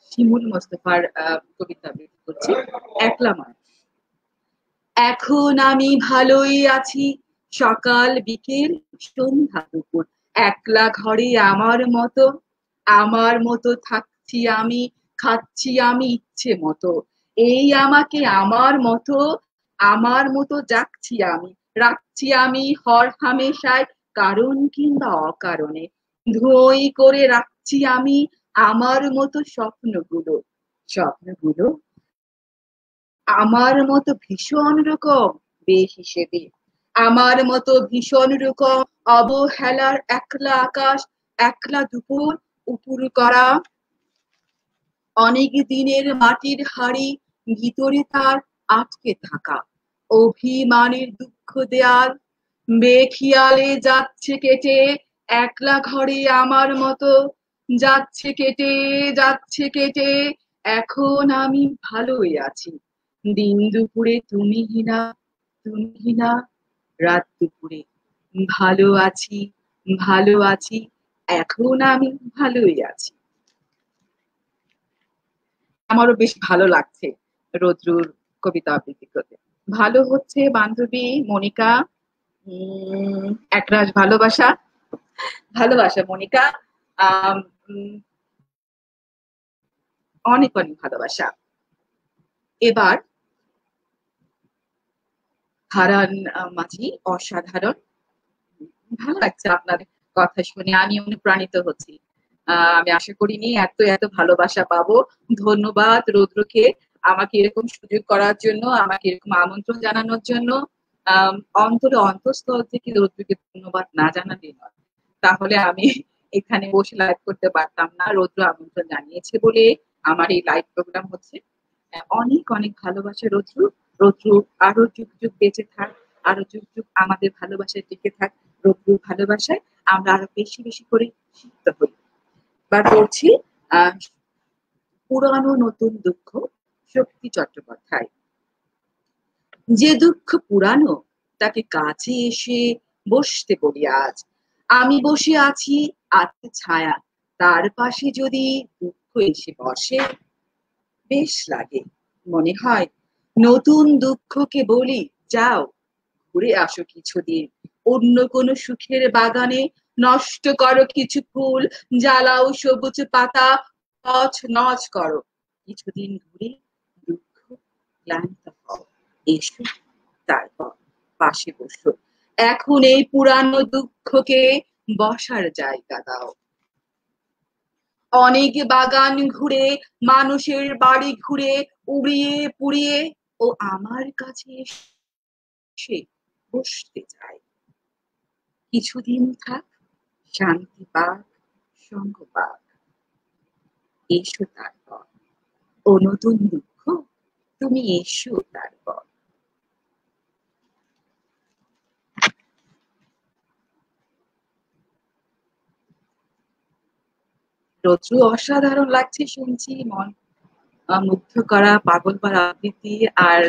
শিমুল মোস্তফার কবিতা আবৃত্তি করছি, একলা মানুষ। এখন আমি ভালোই আছি, সকাল বিকেল সন্ধ্যা দুপুর, একলা ঘরে আমার মতো থাকছি আমি, খাচ্ছি আমি ইচ্ছে মতো, এই আমাকে আমার মতো যাচ্ছি আমি, রাখছি আমি হর হামেশায়, কারণ কিংবা অকারণে ধোঁই করে রাখছি আমি আমার মতো স্বপ্নগুলো আমার মতো ভীষণ রকম বেহিসেবি, আমার মতো ভীষণ রকম অবহেলার, একলা আকাশ, একলা দুপুর, উপুর করা অনেক দিনের মাটির হাড়ি, ভিতরে তার আটকে থাকা অভিমানের দুঃখ দেয়াল, বেখিয়ালে যাচ্ছে কেটে একলা ঘরে আমার মতো, যাচ্ছে কেটে এখন আমি ভালোই আছি। দিন দুপুরে তুমি হিনা, রাত দুপুরে ভালো আছি, এখন আমি ভালোই আছি। আমারও বেশ ভালো লাগছে রদ্রুর কবিতা আবৃত্তি করতে। ভালো হচ্ছে বান্ধবী মনিকা, একরাশ ভালোবাসা, মনিকা, আহ অনেক অনেক ভালোবাসা। এবার হারান মাঝি, অসাধারণ, ভালো লাগছে আপনার কথা শুনে, আমি অনুপ্রাণিত হচ্ছি। আমি আশা করিনি এত এত ভালোবাসা পাবো। ধন্যবাদ রৌদ্রকে, আমাকে এরকম সুযোগ করার জন্য, আমাকে এরকম আমন্ত্রণ জানানোর জন্য অন্তরে অন্তঃস্থল থেকে রৌদ্রকে ধন্যবাদ না জানালে নয়। তাহলে আমি এখানে বসে লাইভ করতে পারতাম না। রৌদ্র আমন্ত্রণ জানিয়েছে বলে আমার এই লাইভ প্রোগ্রাম হচ্ছে। অনেক অনেক ভালোবাসা রৌদ্র। রৌদ্র আরো যুগ যুগ বেঁচে থাক, আরো যুগ যুগ আমাদের ভালোবাসায় টিকে থাক। রৌদ্র ভালোবাসায় আমরা আরো বেশি বেশি করে শিখতে হই। এবার পড়ছি আহ পুরানো নতুন দুঃখ, শক্তি চট্টোপাধ্যায়। যে দুঃখ পুরানো তাকে কাছে এসে বসতে বলি আজ। আমি বসে আছি, আছে ছায়া, তার পাশে যদি দুঃখ এসে বসে বেশ লাগে। মনে হয় নতুন দুঃখকে বলি, যাও ঘুরে আসো কিছুদিন অন্য কোনো সুখের বাগানে, নষ্ট করো কিছু ফুল, জ্বালাও সবুজ পাতা, নচ নচ করো কিছুদিন ঘুরে, দুঃখ ক্লান্ত হও, এসো তারপর পাশে বসো। এখন এই পুরানো দুঃখকে বসার জায়গা দাও। অনেক বাগান ঘুরে, মানুষের বাড়ি ঘুরে, উড়িয়ে পুড়িয়ে ও আমার কাছে এসে বসতে চায়। কিছুদিন থাক, শান্তি পাক, সঙ্গ পাক, এসো তারপর। ও নতুন দুঃখ, তুমি এসো তারপর। রোদ্রু অসাধারণ লাগছে শুনছি, মন মুগ্ধ করা, পাগল করা আবৃত্তি, আর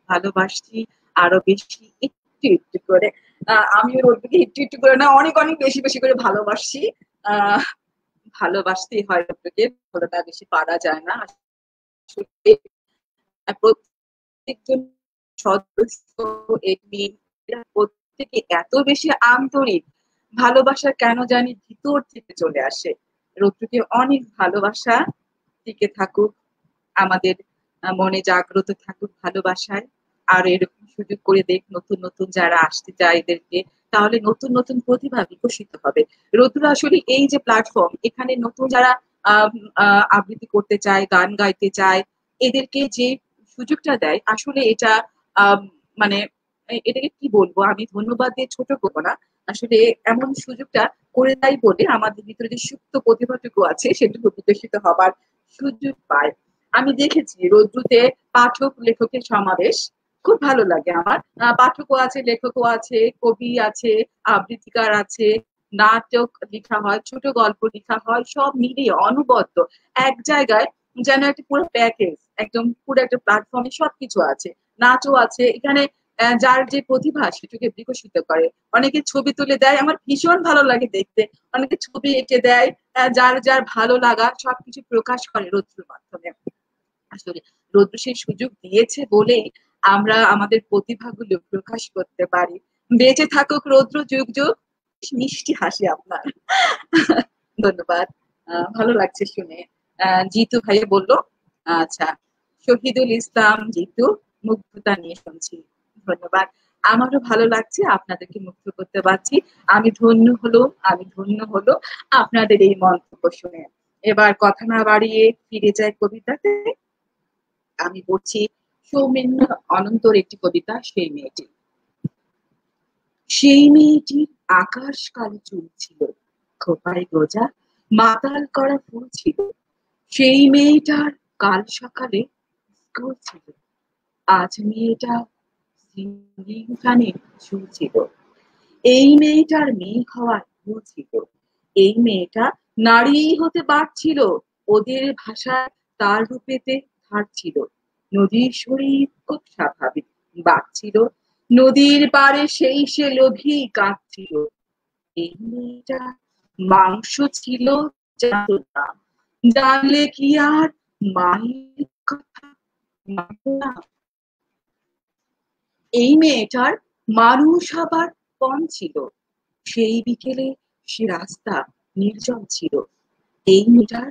ভালোবাসছি আরো বেশি একটু একটু করে। আমিও রোদ্রুকে একটু একটু করে না, অনেক অনেক বেশি বেশি করে ভালোবাসছি। আহ ভালোবাসতেই হয় রোদ্রুকে, ভালোটা বেশি পারা যায় না। আসলে প্রত্যেকজন সদস্য, এরা প্রত্যেকে এত বেশি আন্তরিক, ভালোবাসা কেন জানি ভিতর থেকে চলে আসে। রৌদ্রকে অনেক ভালোবাসা, টিকে থাকুক, আমাদের মনে জাগ্রত থাকুক ভালোবাসায়। আর এরকম সুযোগ করে দেখ নতুন নতুন যারা আসতে চায় এদেরকে, তাহলে নতুন নতুন প্রতিভা বিকশিত হবে। রৌদ্র আসলে এই যে প্ল্যাটফর্ম, এখানে নতুন যারা আবৃত্তি করতে চায়, গান গাইতে চায়, এদেরকে যে সুযোগটা দেয়, আসলে এটা আহ মানে এটাকে কি বলবো, আমি ধন্যবাদ দিয়ে ছোট করবো না। আসলে এমন সুযোগটা করে দেয় বলে আমাদের ভিতরে যে সুপ্ত প্রতিভাটুকু আছে সেটুকু বিকশিত হবার সুযোগ পায়। আমি দেখেছি রৌদ্রুতে পাঠক লেখকের সমাবেশ, খুব ভালো লাগে আমার। পাঠকও আছে, লেখকও আছে, কবি আছে, আবৃত্তিকার আছে, নাটক লেখা হয়, ছোট গল্প লেখা হয়, সব মিলিয়ে অনবদ্য এক জায়গায় যেন একটা পুরো প্যাকেজ, একদম পুরো একটা প্ল্যাটফর্মে সবকিছু আছে। নাচও আছে এখানে। যার যে প্রতিভা সেটাকে বিকশিত করে। অনেকে ছবি তুলে দেয়, আমার ভীষণ ভালো লাগে দেখতে। অনেকে ছবি এঁকে দেয়, যার যার ভালো লাগা সবকিছু প্রকাশ করে রৌদ্রের মাধ্যমে। আসলে রৌদ্র সেই সুযোগ দিয়েছে বলেই আমরা আমাদের প্রতিভাগুলো প্রকাশ করতে পারি। বেঁচে থাকুক রৌদ্র, যুগ যুগ। মিষ্টি হাসি আপনার। ধন্যবাদ। ভালো লাগছে শুনে। জিতু ভাইয়া বললো, আচ্ছা, শহীদুল ইসলাম জিতু, মুগ্ধতা নিয়ে শুনছি। ধন্যবাদ। আমারও ভালো লাগছে আপনাদেরকে মুগ্ধ করতে পারছি। আমি ধন্য হলো, আমি ধন্য হলো আপনাদের এই মন্তব্য শুনে। এবার কথা না বাড়িয়ে ফিরে যায় কবিতাতে। আমি পড়ছি সৌমেন্য অনন্তর একটি কবিতা, সেই মেয়েটি। সেই মেয়েটির আকাশ কালো চুল ছিল, খোপায় গোজা মাতাল করা ফুল ছিল। সেই মেয়েটার কাল সকালে স্কুল ছিল, আজ মেয়েটা সিঙ্গিং ফ্যানে ঝুলছিল। এই মেয়েটার মেয়ে হওয়ার ভুল ছিল। এই মেয়েটা নারী হতে পারছিল, ওদের ভাষায় তার রূপেতে ধার ছিল। নদীর শরীর খুব স্বাভাবিক, বাঁচছিল নদীর পাড়ে, সেই সে লোভী কাঁদছিল। এই মেয়েটা মাংস ছিল, জানতো না, জানলে কি আর মায়ের কথা মানতো না। এই মেয়েটার মানুষ হবার পণ ছিল, সেই বিকেলে সে রাস্তা নির্জন ছিল। এই মেয়েটার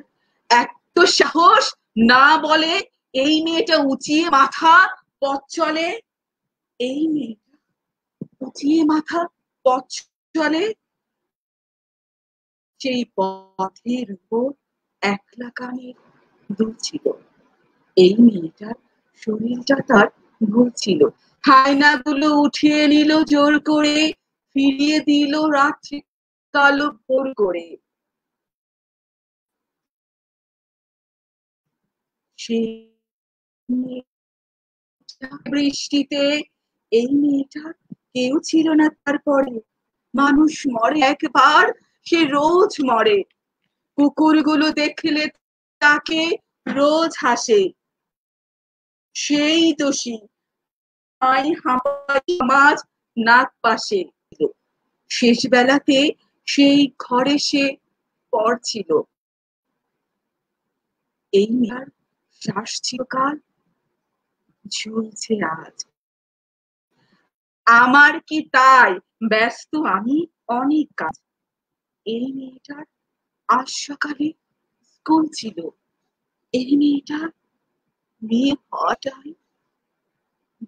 এত সাহস, না বলে এই মেয়েটা উঁচিয়ে মাথা পথ চলে। এই মেয়েটা উঁচিয়ে মাথা পথ চলে, সেই পথের উপর একলা কানের দুল ছিল। এই মেয়েটার শরীরটা তার ঘুরছিল। হায়নাগুলো উঠিয়ে নিল জোর করে, ফিরিয়ে দিল রাত্রি কালো ভোর করে। সেই বৃষ্টিতে এই মেয়েটার কেউ ছিল না তারপরে। মানুষ মরে একবার, সে রোজ মরে। কুকুরগুলো দেখলে তাকে রোজ হাসে, সেই দোষী। সমাজ নাক পাশে। শেষ বেলাতে সেই ঘরে সে পড়ছিল। এই মেয়ের শ্বাস চিরকাল ঝুলছে আজ। আমার কি তাই, ব্যস্ত আমি অনেক কাজ। এই মেয়েটার আজ সকালে স্কুল ছিল। এই মেয়েটার মেয়ে হওয়াটাই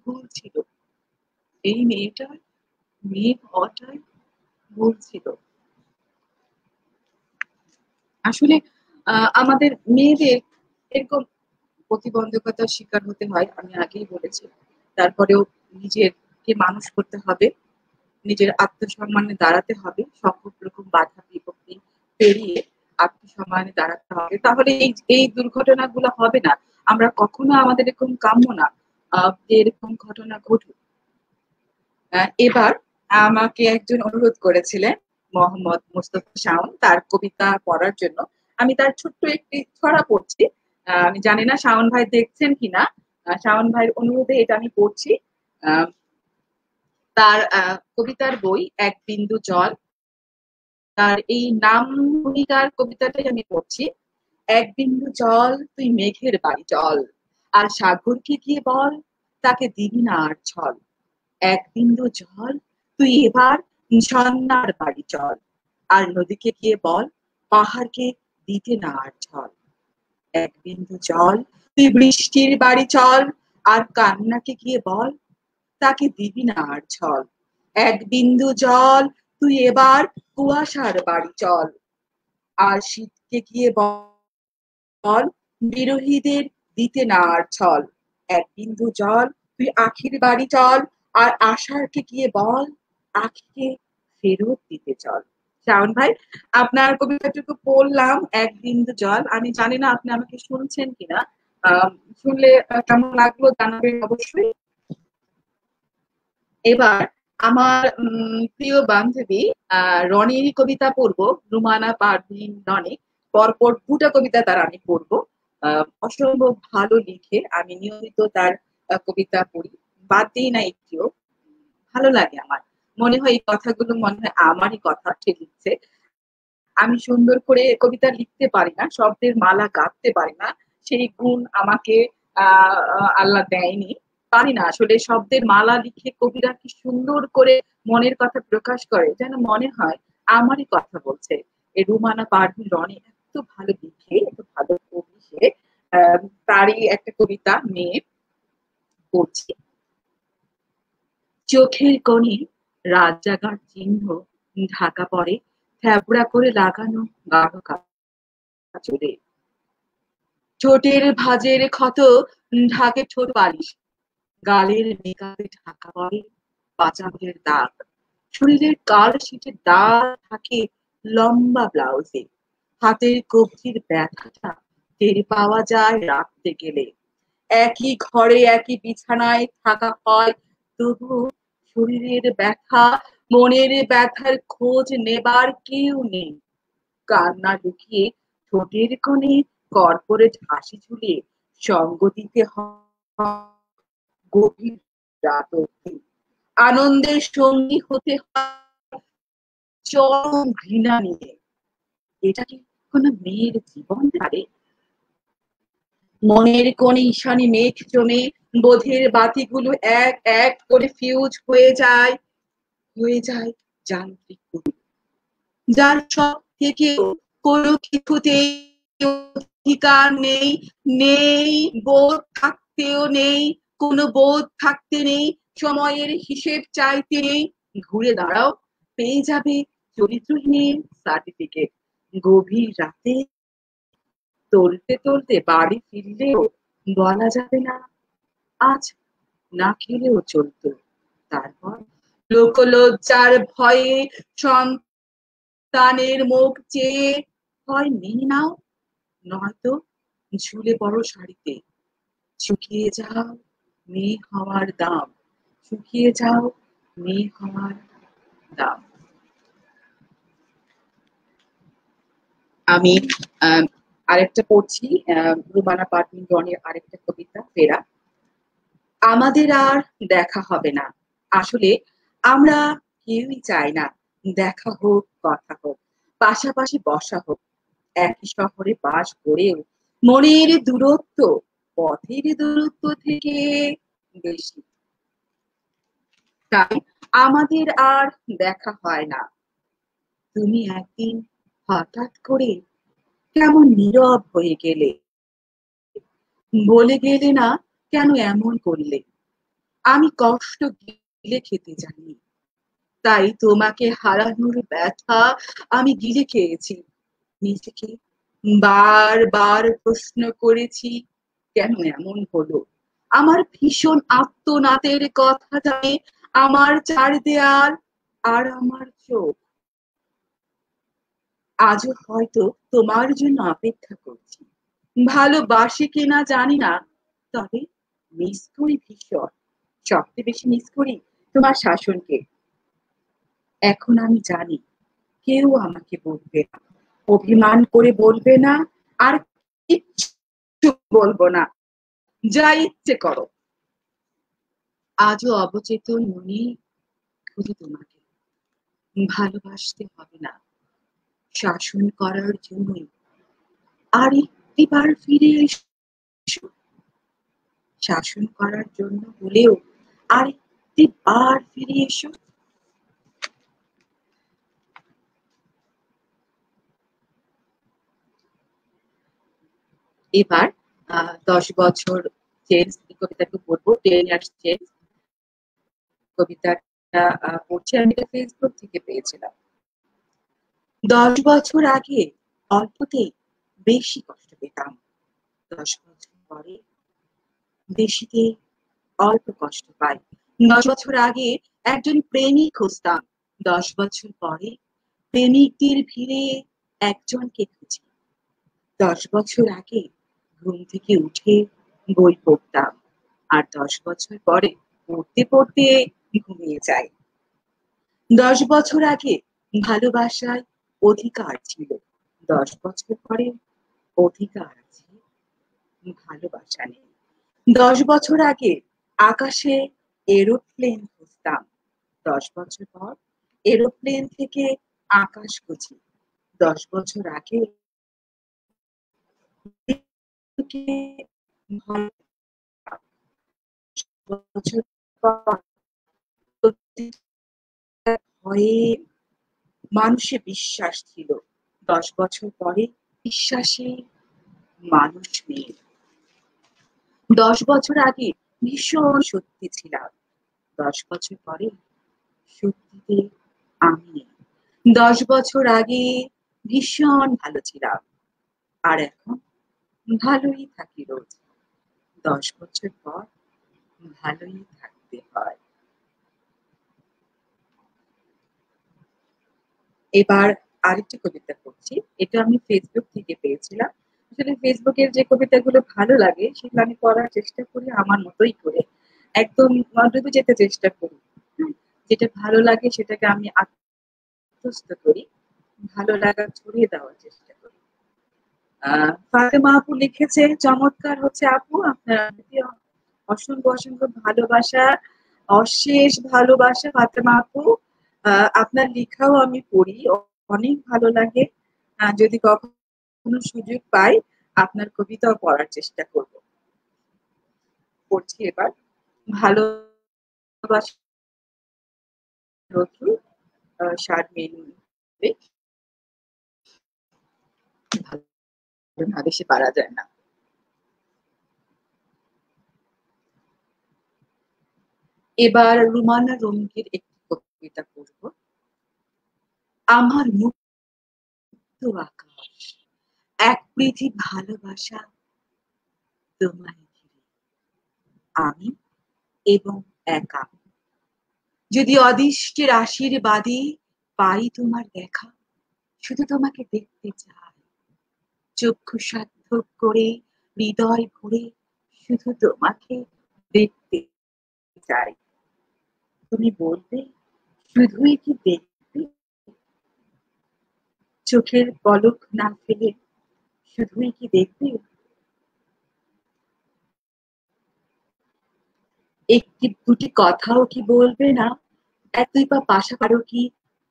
ভুল ছিল। এই মেয়েটার মেয়ে হওয়াটাই ভুল ছিল। আসলে আমাদের মেয়েদের এরকম প্রতিবন্ধকতার শিকার হতে হয়, আমি আগেই বলেছি। তারপরেও নিজেকে মানুষ করতে হবে, নিজের আত্মসম্মানে দাঁড়াতে হবে, সব রকম বাধা বিপত্তি পেরিয়ে আত্মসম্মানে দাঁড়াতে হবে। তাহলে এই এই দুর্ঘটনাগুলো হবে না। আমরা কখনো আমাদের এরকম কাম্য না যে এরকম ঘটনা ঘটুক। এবার আমাকে একজন অনুরোধ করেছিলেন, মোহাম্মদ মুস্তফা শাওন, তার কবিতা পড়ার জন্য। আমি তার ছোট্ট একটি ছড়া পড়ছি। আমি জানি না শাওন ভাই দেখছেন কিনা। শাওন ভাইয়ের অনুরোধে এটা আমি পড়ছি। আহ, তার কবিতার বই এক বিন্দু জল। তার এই নাম ভূমিকার কবিতাটাই আমি পড়ছি। এক বিন্দু জল তুই মেঘের বাড়ি চল, আর সাগরকে গিয়ে বল তাকে দিবি না আর ছল। এক বিন্দু জল তুই এবার ঝর্ণার বাড়ি চল, আর নদীকে গিয়ে বল পাহাড়কে দিতে না আর ছল। এক বিন্দু জল তুই বৃষ্টির বাড়ি চল, আর কান্নাকে গিয়ে বল তাকে দিবি না আর ছল। এক বিন্দু জল তুই এবার কুয়াশার বাড়ি চল, আর শীতকে গিয়ে বল বিরোহীদের দিতে না আর ছল। এক বিন্দু জল তুই আখির বাড়ি চল, আর আশারকে গিয়ে বল আখিকে ফেরত দিতে চল। শাওন ভাই, আপনার কবিতাটুকু পড়লাম, এক বিন্দু জল। আমি জানি না আপনি আমাকে শুনছেন কিনা। শুনলে কেমন লাগলো জানাবেন অবশ্যই। এবার আমার প্রিয় বান্ধবী রনির কবিতা পড়বো, রুমানা পারভিন রনি। পরপর দুটা কবিতা তার আমি পড়বো। অসম্ভব ভালো লিখে, আমি নিয়মিত তার কবিতা পড়ি, বাদ দিই না একটিও। ভালো লাগে আমার, মনে হয় এই কথাগুলো মনে হয় আমারই কথা সে লিখছে। আমি সুন্দর করে কবিতা লিখতে পারি না, শব্দের মালা গাঁথতে পারি না, সেই গুণ আমাকে আল্লাহ দেয়নি। পারি না আসলে শব্দের মালা লিখে কবিরা কি সুন্দর করে মনের কথা প্রকাশ করে, যেন মনে হয় আমারই কথা বলছে। এই রুমানা পারভিন রনি এত ভালো লিখে, এত ভালো কবি সে। তারই একটা কবিতা মেয়ে পড়ছি। চোখের কোণে রাত জাগার চিহ্ন ঢাকা পড়ে থ্যাবড়া করে লাগানো গাঢ় কাজলে। ঠোঁটের ভাঁজের ক্ষত ঢাকে ঠোঁট বালিশ, গালের মেকআপে ঢাকা পড়ে পাচামের দাগ। শরীরের কাল শীতের দাগ থাকে লম্বা ব্লাউজে। হাতের কবজির ব্যথাটা টের পাওয়া যায় রাখতে গেলে। একই ঘরে একই বিছানায় থাকা হয়, তবু শরীরের ব্যথা মনের ব্যথার খোঁজ নেবার কেউ নেই। কান্না লুকিয়ে ঠোঁটের কোণে কর্পোরেট হাসি ঝুলিয়ে সঙ্গ দিতে গভীর রাত অবধি। আনন্দের সঙ্গী হতে হয় চরম ঘৃণা নিয়ে। এটা কি কোনো মেয়ের জীবন পারে? মনের কোণে ঈশানী মেঘ জমে বোধের বাতিগুলো এক এক করে ফিউজ হয়ে যায় যান্ত্রিক গতি। যার সব থেকেও কোনো কিছুতেই অধিকার নেই, নেই বোধ থাকতেও নেই, কোনো বোধ থাকতে নেই, সময়ের হিসেব চাইতে নেই। ঘুরে দাঁড়াও, পেয়ে যাবে চরিত্রহীনের সার্টিফিকেট। গভীর রাতে টলতে টলতে বাড়ি ফিরলেও বলা যাবে না আজ না খেলেও চলতো। তারপর লোকলজ্জার ভয়ে সন্তানের মুখ চেয়ে হয় মেনে নাও, নয়তো ঝুলে পড়ো শাড়িতে। শুকিয়ে যাও মেয়ে হওয়ার দাম, শুকিয়ে যাও মেয়ে হওয়ার দাম। আমি আরেকটা পড়ছি, রুমানা পাটনি-গণের আরেকটা কবিতা, ফেরা। আমাদের আর দেখা হবে না, আসলে আমরা কেউই চাই না দেখা হোক, কথা হোক, পাশাপাশি বসা হোক। একই শহরে বাস করেও মনের দূরত্ব পথের দূরত্ব থেকে বেশি। তাই আমাদের আর দেখা হয় না। তুমি একদিন হঠাৎ করে কেমন নীরব হয়ে গেলে, বলে গেলে না কেন এমন করলে। আমি কষ্ট গিলে খেতে জানি, তাই তোমাকে হারানোর ব্যথা আমি গিলে খেয়েছি। নিজেকে বারবার প্রশ্ন করেছি, কেন এমন হলো। আমার ভীষণ আত্মনাদের কথা জানে আমার চার দেয়াল আর আমার চোখ। আজও হয়তো তোমার জন্য অপেক্ষা করছি। ভালোবাসি কিনা জানি না, তবে মিস করি ভীষণ। সবচেয়ে বেশি মিস করি তোমার শাসনকে। এখন আমি জানি কেউ আমাকে বলবে না, অভিমান করে বলবে না, আর কিচ্ছু বলবো না, যা ইচ্ছে করো। আজও অবচেতন মনে খুঁজি তোমাকে। ভালোবাসতে হবে না, শাসন করার জন্যই। আর একটিবার ফিরে এসো, শাসন করার জন্য হলেও আর একটিবার ফিরে এসো। এবার 10 বছর চেঞ্জ কবিতাটা পড়বো, 10 ইয়ার্স চেঞ্জ কবিতাটা পড়ছি। আমি এটা ফেসবুক থেকে পেয়েছিলাম। 10 বছর আগে অল্পতেই বেশি কষ্ট পেতাম, 10 বছর পরে বেশিতে অল্প কষ্ট পাই। 10 বছর আগে একজন প্রেমিক খুঁজতাম, 10 বছর পরে প্রেমিকদের ভিড়ে একজনকে খুঁজি। 10 বছর আগে ঘুম থেকে উঠে বই পড়তাম, আর 10 বছর পরে পড়তে পড়তে ঘুমিয়ে যাই। 10 বছর আগে ভালোবাসায় অধিকার ছিল, 10 বছর পরে অধিকার আছে, ভালোবাসা নেই। 10 বছর আগে আকাশে এরোপ্লেন খুঁজতাম, 10 বছর পর এরোপ্লেন থেকে আকাশ খুঁজি। 10 বছর আগে বছর পর ভয়ে মানুষে বিশ্বাস ছিল, 10 বছর পরে বিশ্বাসে মানুষ নেই। 10 বছর আগে ভীষণ সত্যি ছিলাম, 10 বছর পরে সত্যিতে আমি নেই। 10 বছর আগে ভীষণ ভালো ছিলাম, আর এখন ভালোই থাকি রোজ। 10 বছর পর ভালোই থাকতে হয়। এবার আরেকটি কবিতা পড়ছি, এটা আমি ফেসবুক থেকে পেয়েছিলাম। আসলে ফেসবুকের যে কবিতাগুলো ভালো লাগে সেগুলো আমি পড়ার চেষ্টা করি আমার মতোই করে, একদম ডুবে যেতে চেষ্টা করি। যেটা ভালো লাগে সেটাকে আমি আত্মস্থ করি, ভালো লাগা ছড়িয়ে দেওয়ার চেষ্টা করি। ফাতেমা আপু লিখেছে, চমৎকার হচ্ছে আপু, আপনার প্রতি অসংখ্য অসংখ্য ভালোবাসা, অশেষ ভালোবাসা ফাতেমা আপু। আপনার লেখাও আমি পড়ি, অনেক ভালো লাগে। যদি কখনো সুযোগ পাই আপনার কবিতাও পড়ার চেষ্টা করব। পড়ছি এবার, ভালোবাসা রোদ্রু, শারমিন বেগ। ভালো না বেশি পারা যায় না। এবার রুমানা রঙ্গের একটি কবিতা পড়ব। আমার মুক্ত আকাশ, এক পৃথিবী ভালোবাসা তোমায় ঘিরে। আমি এবং একা। যদি অদৃষ্টের আশীর্বাদে পাই তোমার দেখা, শুধু তোমাকে দেখতে চাই, চক্ষু সার্থক করে, হৃদয় ভরে শুধু তোমাকে দেখতে চাই। তুমি বলবে, শুধুই কি দেখবে? চোখের পলক না ফেলে শুধুই কি দেখবে? একটি দুটি কথাও কি বলবে না? এক দুই পা পাশাপাশি কি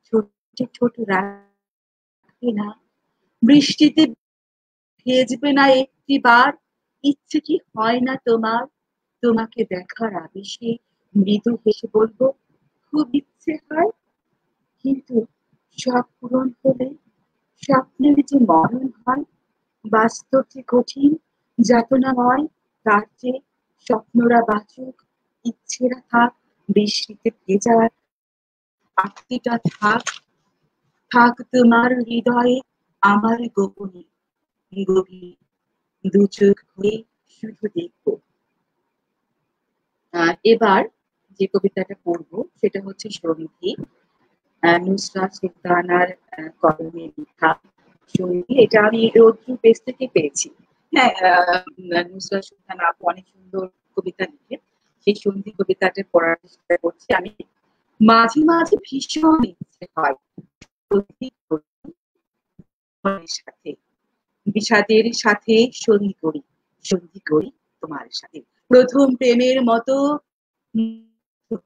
ছোট ছোট রাখবে না? বৃষ্টিতে ভেজবে না একটি বার? ইচ্ছে কি হয় না তোমার তোমাকে দেখার আবেশে মৃদু হেসে বলবো, খুব ইচ্ছে হয়। কিন্তু সব পূরণ হলে স্বপ্নের যে মরণ হয়, বাস্তব যে কঠিন যাতনাময়, তার যে স্বপ্নরা বাঁচুক, ইচ্ছেরা থাক, বৃষ্টিতে ভেজার আত্মীটা থাক, থাক তোমার হৃদয়ে আমার গোপনে গভীর দু চোখ হয়ে শুধু দেখবো। এবার যে কবিতাটা পড়বো সেটা হচ্ছে সন্ধি, নুসরাত সুলতানার কলমে লেখা সন্ধি। এটা আমি রৌদ্র পেজ থেকে পেয়েছি। হ্যাঁ, নুসরাত সুলতানা আপু অনেক সুন্দর কবিতা লিখে। সেই সন্ধি কবিতাটা পড়ার চেষ্টা করছি আমি। মাঝে মাঝে ভীষণ ইচ্ছে হয় সাথে, বিষাদের সাথে সন্ধি করি, সন্ধি করি তোমার সাথে, প্রথম প্রেমের মতো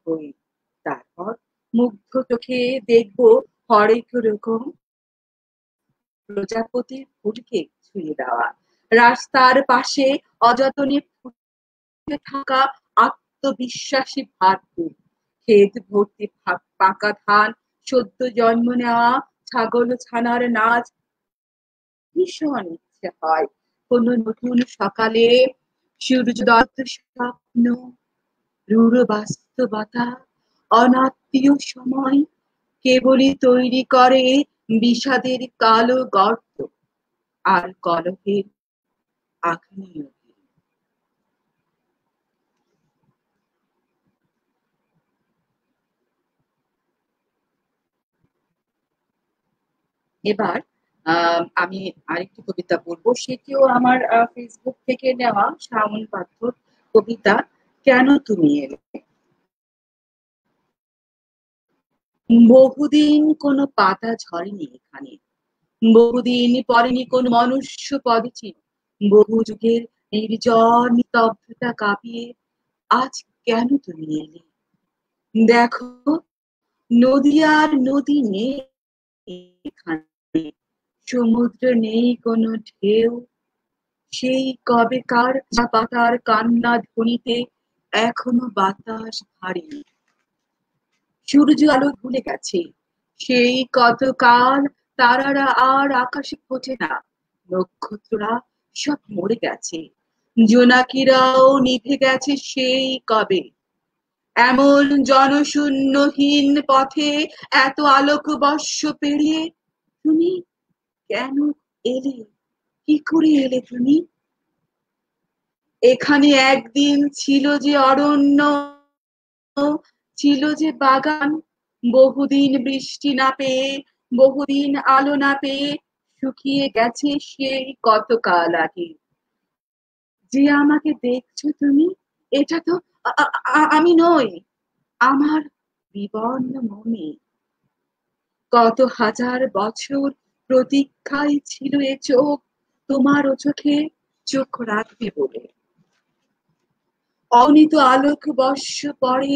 হই। তারপর মুগ্ধ চোখে দেখবো হরেক রকম প্রজাপতির ফুলকে ছুঁয়ে দেওয়া, রাস্তার পাশে অযত্নে ফুটে থাকা আত্মবিশ্বাসী ভাবপুর, ক্ষেত ভর্তি পাকা ধান, সদ্য জন্ম নেওয়া ছাগল ছানার নাচ। ভীষণ ইচ্ছে হয় কোন নতুন সকালে সূর্যোদয় স্বপ্ন, রূঢ় বাস্তবতা, অনাত্মীয় সময় কেবলই তৈরি করে বিষাদের কালো গর্ত আর কলহের আগ্নেয়। এবার আমি আরেকটি কবিতা পড়বো, সেটিও আমার ফেসবুক থেকে নেওয়া, শাওন পাথর কবিতা, কেন তুমি এলে। বহুদিন কোনো পাতা ঝরেনি এখানে, বহুদিন পরেনি কোন মনুষ্য পদচিহ্ন, বহু যুগের নির্জন স্তব্ধতা কাঁপিয়ে আজ কেন তুমি এলে। দেখো, নদী আর নদী নেই এখানে, সমুদ্র নেই কোনো ঢেউ, সেই কবেকার চা পাতার কান্না ধ্বনিতে এখনো বাতাস ভারী। সূর্য আলো ভুলে গেছে সেই কতকাল, তারারা আর আকাশে ফোটে না, নক্ষত্ররা সব মরে গেছে, জোনাকিরাও নিভে গেছে সেই কবে। এমন জনশূন্যহীন পথে এত আলোক বর্ষ পেরিয়ে তুমি কেন এলে, কি করে এলে তুমি। এখানে একদিন ছিল যে অরণ্য, ছিল যে বাগান, বহুদিন বৃষ্টি না পেয়ে, বহুদিন আলো না পেয়ে শুকিয়ে গেছে সেই কতকাল আগে। যে আমাকে দেখছো তুমি, এটা তো আমি নই, আমার বিবর্ণ মনে। কত হাজার বছর প্রতীক্ষায় ছিল এ চোখ তোমার ও চোখে চোখ রাখবে বলে। অনিত আলোক বর্ষ পরে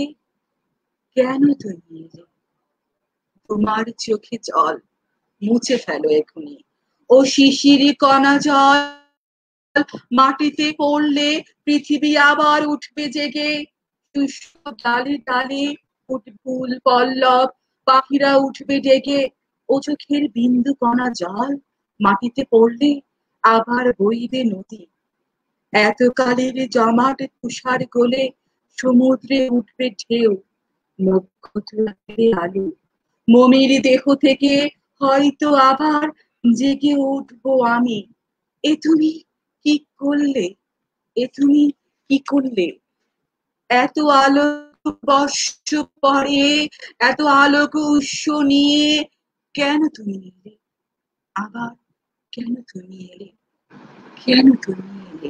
কেন তুমি এলে, তোমার চোখে জল মুছে ফেলো এখনই, ও শিশির কণা জল মাটিতে পড়লে পৃথিবী আবার উঠবে জেগে, শুষ্ক ডালে ডালে ফুল পল্লব, পাখিরা উঠবে ডেকে, ও চোখের বিন্দু কণা জল মাটিতে পড়লে আবার বইবে নদী, এতকালের জমাট তুষার গলে সমুদ্রে উঠবে ঢেউ, নক্ষত্রের আলো মমির দেহ থেকে হয়তো আবার জেগে উঠবো আমি। এ তুমি কি করলে, এ তুমি কি করলে। এত আলোক বর্ষ পরে, এত আলোক উৎস নিয়ে কেন তুমি এলে? আবার কেন তুমি এলে? কেন তুমি এলে?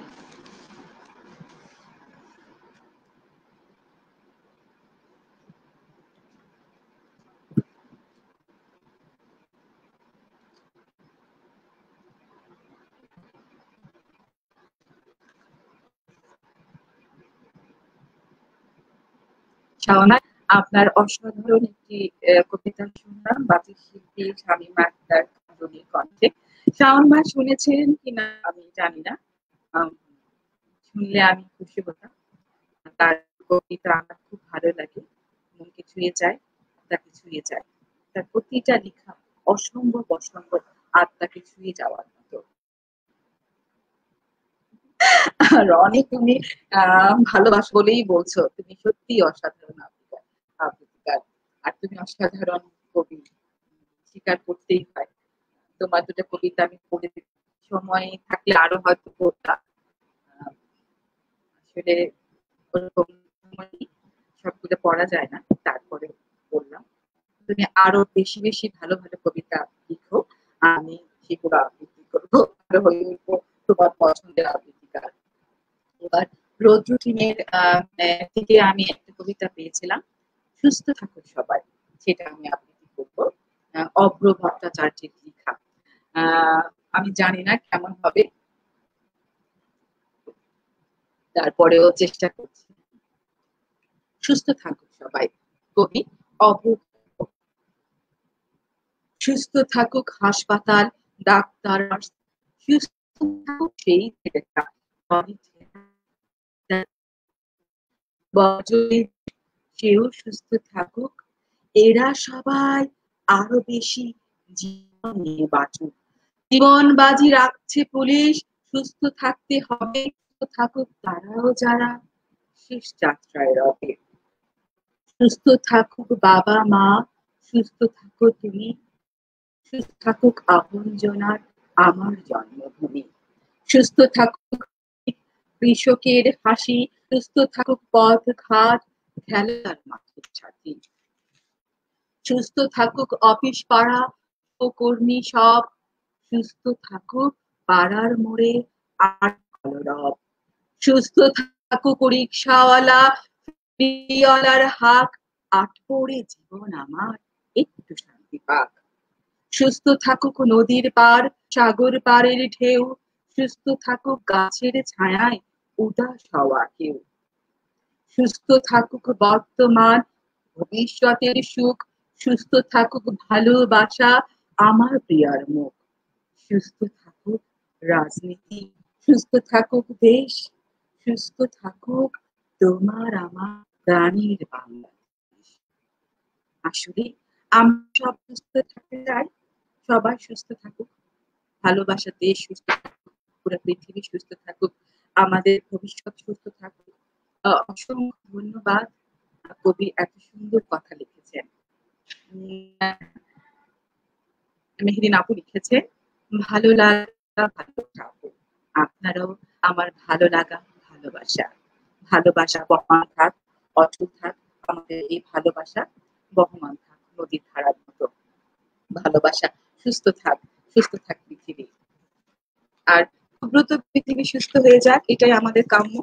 শাওন, আপনার অসাধারণ একটি কবিতা শুনলাম বাচিক শিল্পী শামীমা আক্তার খাতুনের কণ্ঠে। শাওন ভাই শুনেছেন কিনা আমি জানি না, আম, শুনলে আমি খুশি হতাম। তার কবিতা আমার খুব ভালো লাগে, মনকে ছুঁয়ে যায়, আত্মাকে ছুঁয়ে যায়। তার প্রতিটা লেখা অসম্ভব অসম্ভব আত্মাকে ছুঁয়ে যাওয়ার মতো। রনি, তুমি ভালোবাসো বলেই বলছো, তুমি সত্যি অসাধারণ আবৃত্তিকার, আর তুমি অসাধারণ কবি, স্বীকার করতেই হয়। তোমার দুটো কবিতা আমি পড়ে সময় থাকলে আরো হয়তো পড়তাম। আহ, আসলে ওরকম সময় সবগুলো পড়া যায় না, তারপরে বললাম তুমি আরো বেশি বেশি ভালো ভালো কবিতা লিখো, আমি সেগুলো আবৃত্তি করবো, আরো হয়ে উঠবো তোমার পছন্দের আবৃত্তিকার। এবার রৌদ্র টিমের থেকে আমি একটা কবিতা পেয়েছিলাম, সুস্থ থাকুন সবাই, সেটা আমি আবৃত্তি করবো। অভ্র ভট্টাচার্যের লেখা। আহ, আমি জানি না কেমন হবে, তারপরেও চেষ্টা করছি। সুস্থ থাকুন সবাই, কবি অভ্র। সুস্থ থাকুক হাসপাতাল, ডাক্তার, সুস্থ থাকুক সেই ছেলেটা, সেও সুস্থ থাকুক, এরা সবাই আরো বেশি জীবন নিয়ে বাঁচুক। জীবন বাজি রাখছে পুলিশ, সুস্থ থাকতে হবে, সুস্থ থাকুক তারাও যারা শেষ যাত্রায় রবে। সুস্থ থাকুক বাবা মা, সুস্থ থাকো তুমি, সুস্থ থাকুক আপনজনার আমার জন্মভূমি। সুস্থ থাকুক কৃষকের হাসি, সুস্থ থাকুক পথ ঘাট, খেলার মাঠের সাথী। সুস্থ থাকুক অফিস পাড়া ও কর্মী সব, সুস্থ থাকুক পাড়ার মোড়ে আর কলরব। সুস্থ থাকুক রিক্সাওয়ালা, ফেরিওয়ালার হাক, আটপৌরে জীবন আমার একটু শান্তি পাক। সুস্থ থাকুক নদীর পার, সাগর পাড়ের ঢেউ, সুস্থ থাকুক গাছের ছায়ায় উদাস হওয়া কেউ। সুস্থ থাকুক বর্তমান, ভবিষ্যতের সুখ, সুস্থ থাকুক ভালোবাসা আমার প্রিয়ার মুখ। সুস্থ থাকুক রাজনীতি, সুস্থ থাকুক দেশ, সুস্থ থাকুক তোমার আমার প্রাণীর বাংলাদেশ। আসলে আমরা সব সুস্থ থাকতে চাই, সবাই সুস্থ থাকুক, ভালোবাসা দেশ সুস্থ থাকুক, পুরো পৃথিবী সুস্থ থাকুক, আমাদের ভবিষ্যৎ সুস্থ থাকুক। অসংখ্য ধন্যবাদ, কবি এত সুন্দর কথা লিখেছেন। মেহেদিন আপু লিখেছে, ভালো লাগা ভালো থাকো, আপনারাও আমার ভালো লাগা ভালোবাসা, ভালোবাসা বহমান থাক, অটুট থাক, আমাদের এই ভালোবাসা বহমান থাক নদীর ধারার মতো। ভালোবাসা সুস্থ থাক, সুস্থ থাক পৃথিবী, আর দ্রুত পৃথিবী সুস্থ হয়ে যাক, এটাই আমাদের কাম্য।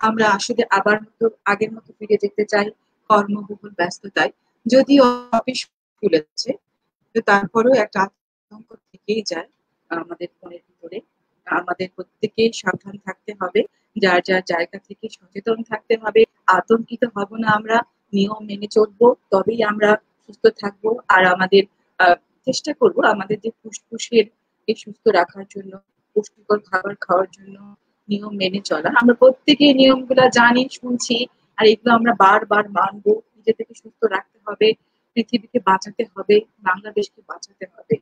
আমরা আসলে আবার মতো আগের মতো ফিরে যেতে চাই কর্মবহুল ব্যস্ততায়, যদিও অফিস খুলেছে, কিন্তু তারপরেও একটা আতঙ্ক থেকেই যায় আমাদের মনের ভিতরে। আমাদের প্রত্যেকেই সাবধান থাকতে হবে, যার যার জায়গা থেকে সচেতন থাকতে হবে। আতঙ্কিত হব না আমরা, নিয়ম মেনে চলবো, তবেই আমরা সুস্থ থাকবো। আর আমাদের চেষ্টা করব আমাদের যে ফুসফুসের সুস্থ রাখার জন্য, পুষ্টিকর খাবার খাওয়ার জন্য নিয়ম মেনে চলা। আমরা প্রত্যেকে নিয়মগুলো জানি, শুনছি, আর এগুলো আমরা বারবার মানবো। নিজেদেরকে সুস্থ রাখতে হবে, পৃথিবীকে বাঁচাতে হবে, বাংলাদেশকে বাঁচাতে হবে,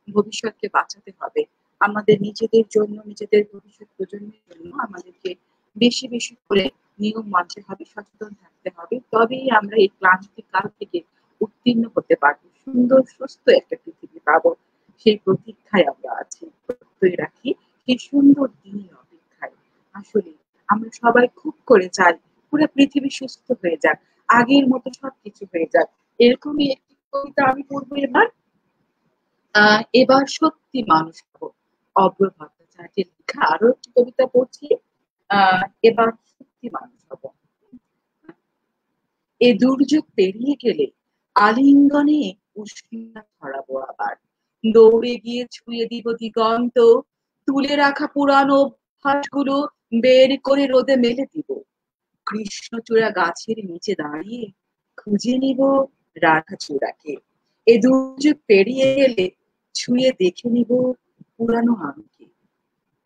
ভবিষ্যৎকে বাঁচাতে হবে। আমাদের নিজেদের জন্য, নিজেদের ভবিষ্যৎ প্রজন্মের জন্য আমাদেরকে বেশি বেশি করে নিয়ম মানতে হবে, সচেতন থাকতে হবে, তবেই আমরা এই ক্লান্তি কাল থেকে উত্তীর্ণ হতে পারবো, সুন্দর সুস্থ একটা পৃথিবী পাবো। সেই প্রতীক্ষায় আমরা আছি, প্রত্যয় রাখি সেই সুন্দর দিনের অপেক্ষায়। আসলে আমরা সবাই খুব করে চাই পুরো পৃথিবী সুস্থ হয়ে যাক, আগের মতো সবকিছু হয়ে যাক, এরকমই একটি কবিতা আমি পড়বো এবার। এবার সত্যি মানুষ হব, অভ্র ভট্টাচার্যের লেখা আরো একটি কবিতা পড়ছি। এবার সত্যি মানুষ হব। এ দুর্যোগ পেরিয়ে গেলে আলিঙ্গনে উষ্ণতা ছড়াবো আবার, দৌড়ে গিয়ে ছুঁয়ে দিব দিগন্ত, তুলে রাখা পুরানো অভ্যাসগুলো বের করে রোদে মেলে দিব, কৃষ্ণচূড়া গাছের নিচে দাঁড়িয়ে খুঁজে নিব রাধা চূড়াকে। এ দুর্যোগ পেরিয়ে গেলে ছুঁয়ে দেখে নিব পুরানো আমকে,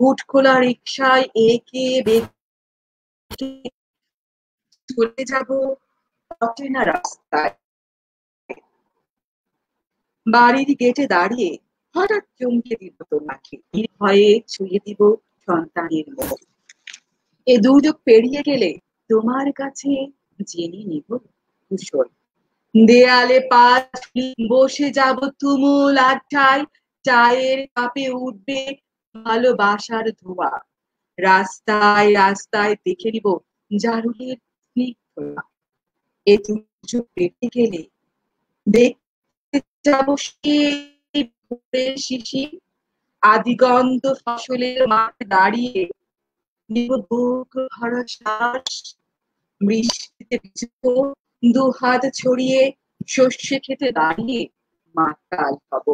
হুট খোলা রিক্সায় একে বেঁকে চলে যাব অচেনা রাস্তায়, বাড়ির গেটে দাঁড়িয়ে হঠাৎ চমকে দিব তোমাকে, ভয়ে ছুঁয়ে দিব সন্তানের মুখ। এ দুর্যোগ পেরিয়ে গেলে তোমার কাছে জেনে নিব কুশল, দেয়ালে পা বসে যাব তুমুল আড্ডায়, চায়ের কাপে উঠবে ভালোবাসার ধোঁয়া, রাস্তায় রাস্তায় দেখে নিব জারুলের স্নিগ্ধতা। এ দুর্যোগ পেরিয়ে গেলে দেখতে যাব সেই ভোরের শিশির, আদিগন্ত ফসলের মাঠে দাঁড়িয়ে নিব বুক ভরা শ্বাস, বৃষ্টিতে ভিজবো দু হাত ছড়িয়ে সর্ষে খেতে দাঁড়িয়ে মাতাল হব,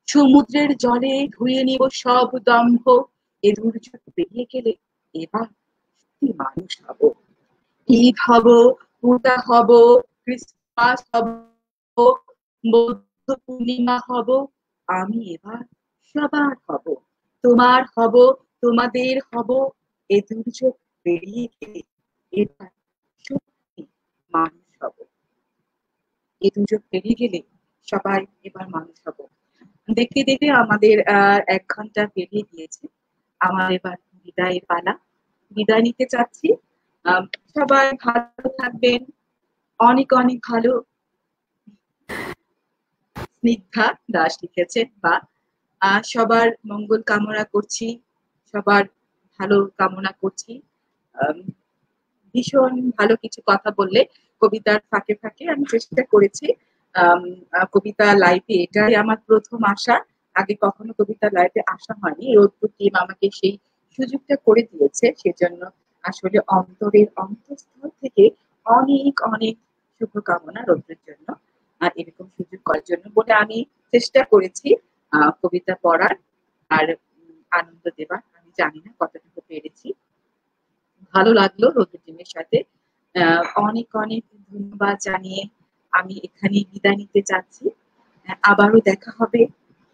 সমুদ্রের জলে ধুয়ে নিব সব দম্ভ। এ দুর্যোগ পেরিয়ে গেলে এবার সত্যি মানুষ হব, ঈদ হব, পূজা হব, ক্রিসমাস হব, বৌদ্ধ পূর্ণিমা হব, আমি এবার সবার হব, তোমার হব, তোমাদের হব। এ দুর্যোগ পেরিয়ে গেলে এবার সত্যি মানুষ হব, এ দুর্যোগ পেরিয়ে গেলে সবাই এবার মানুষ হব। দেখতে দেখতে আমাদের 1 ঘন্টা পেরিয়ে গিয়েছে, আমার এবার বিদায়ের পালা, বিদায় নিতে চাচ্ছি। সবাই ভালো থাকবেন, অনেক অনেক ভালো। স্নিগ্ধা দাস লিখেছেন, বা সবার মঙ্গল কামনা করছি, সবার ভালো কামনা করছি। ভীষণ ভালো কিছু কথা বললে কবিতার ফাঁকে ফাঁকে, আমি চেষ্টা করেছি কবিতা লাইভে, এটাই আমার প্রথম আসা, আগে কখনো কবিতা লাইভে আসা হয়নি, রোদ্দুর টিম আমাকে সেই সুযোগটা করে দিয়েছে, সেজন্য আসলে অন্তরের অন্তঃস্থল থেকে অনেক অনেক শুভকামনা রোদ্দুর জন্য, আর এরকম সুযোগ করার জন্য বলে আমি চেষ্টা করেছি কবিতা পড়ার আর আনন্দ দেবার। আমি জানি না কতটুকু পেরেছি। ভালো লাগলো রোদ্দুর টিমের সাথে। অনেক অনেক ধন্যবাদ জানিয়ে আমি এখানে বিদায় নিতে চাচ্ছি। আবারও দেখা হবে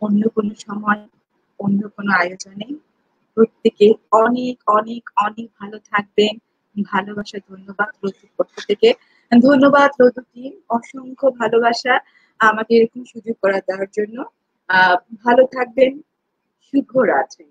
অন্য কোনো সময়, অন্য কোনো আয়োজনে। প্রত্যেকে অনেক অনেক অনেক ভালো থাকবেন, ভালোবাসা। ধন্যবাদ রোদ্দুর পক্ষ থেকে, ধন্যবাদ রোদ্দুর টিম, অসংখ্য ভালোবাসা আমাকে এরকম সুযোগ করে দেওয়ার জন্য। ভালো থাকবেন, শুভরাত্রি।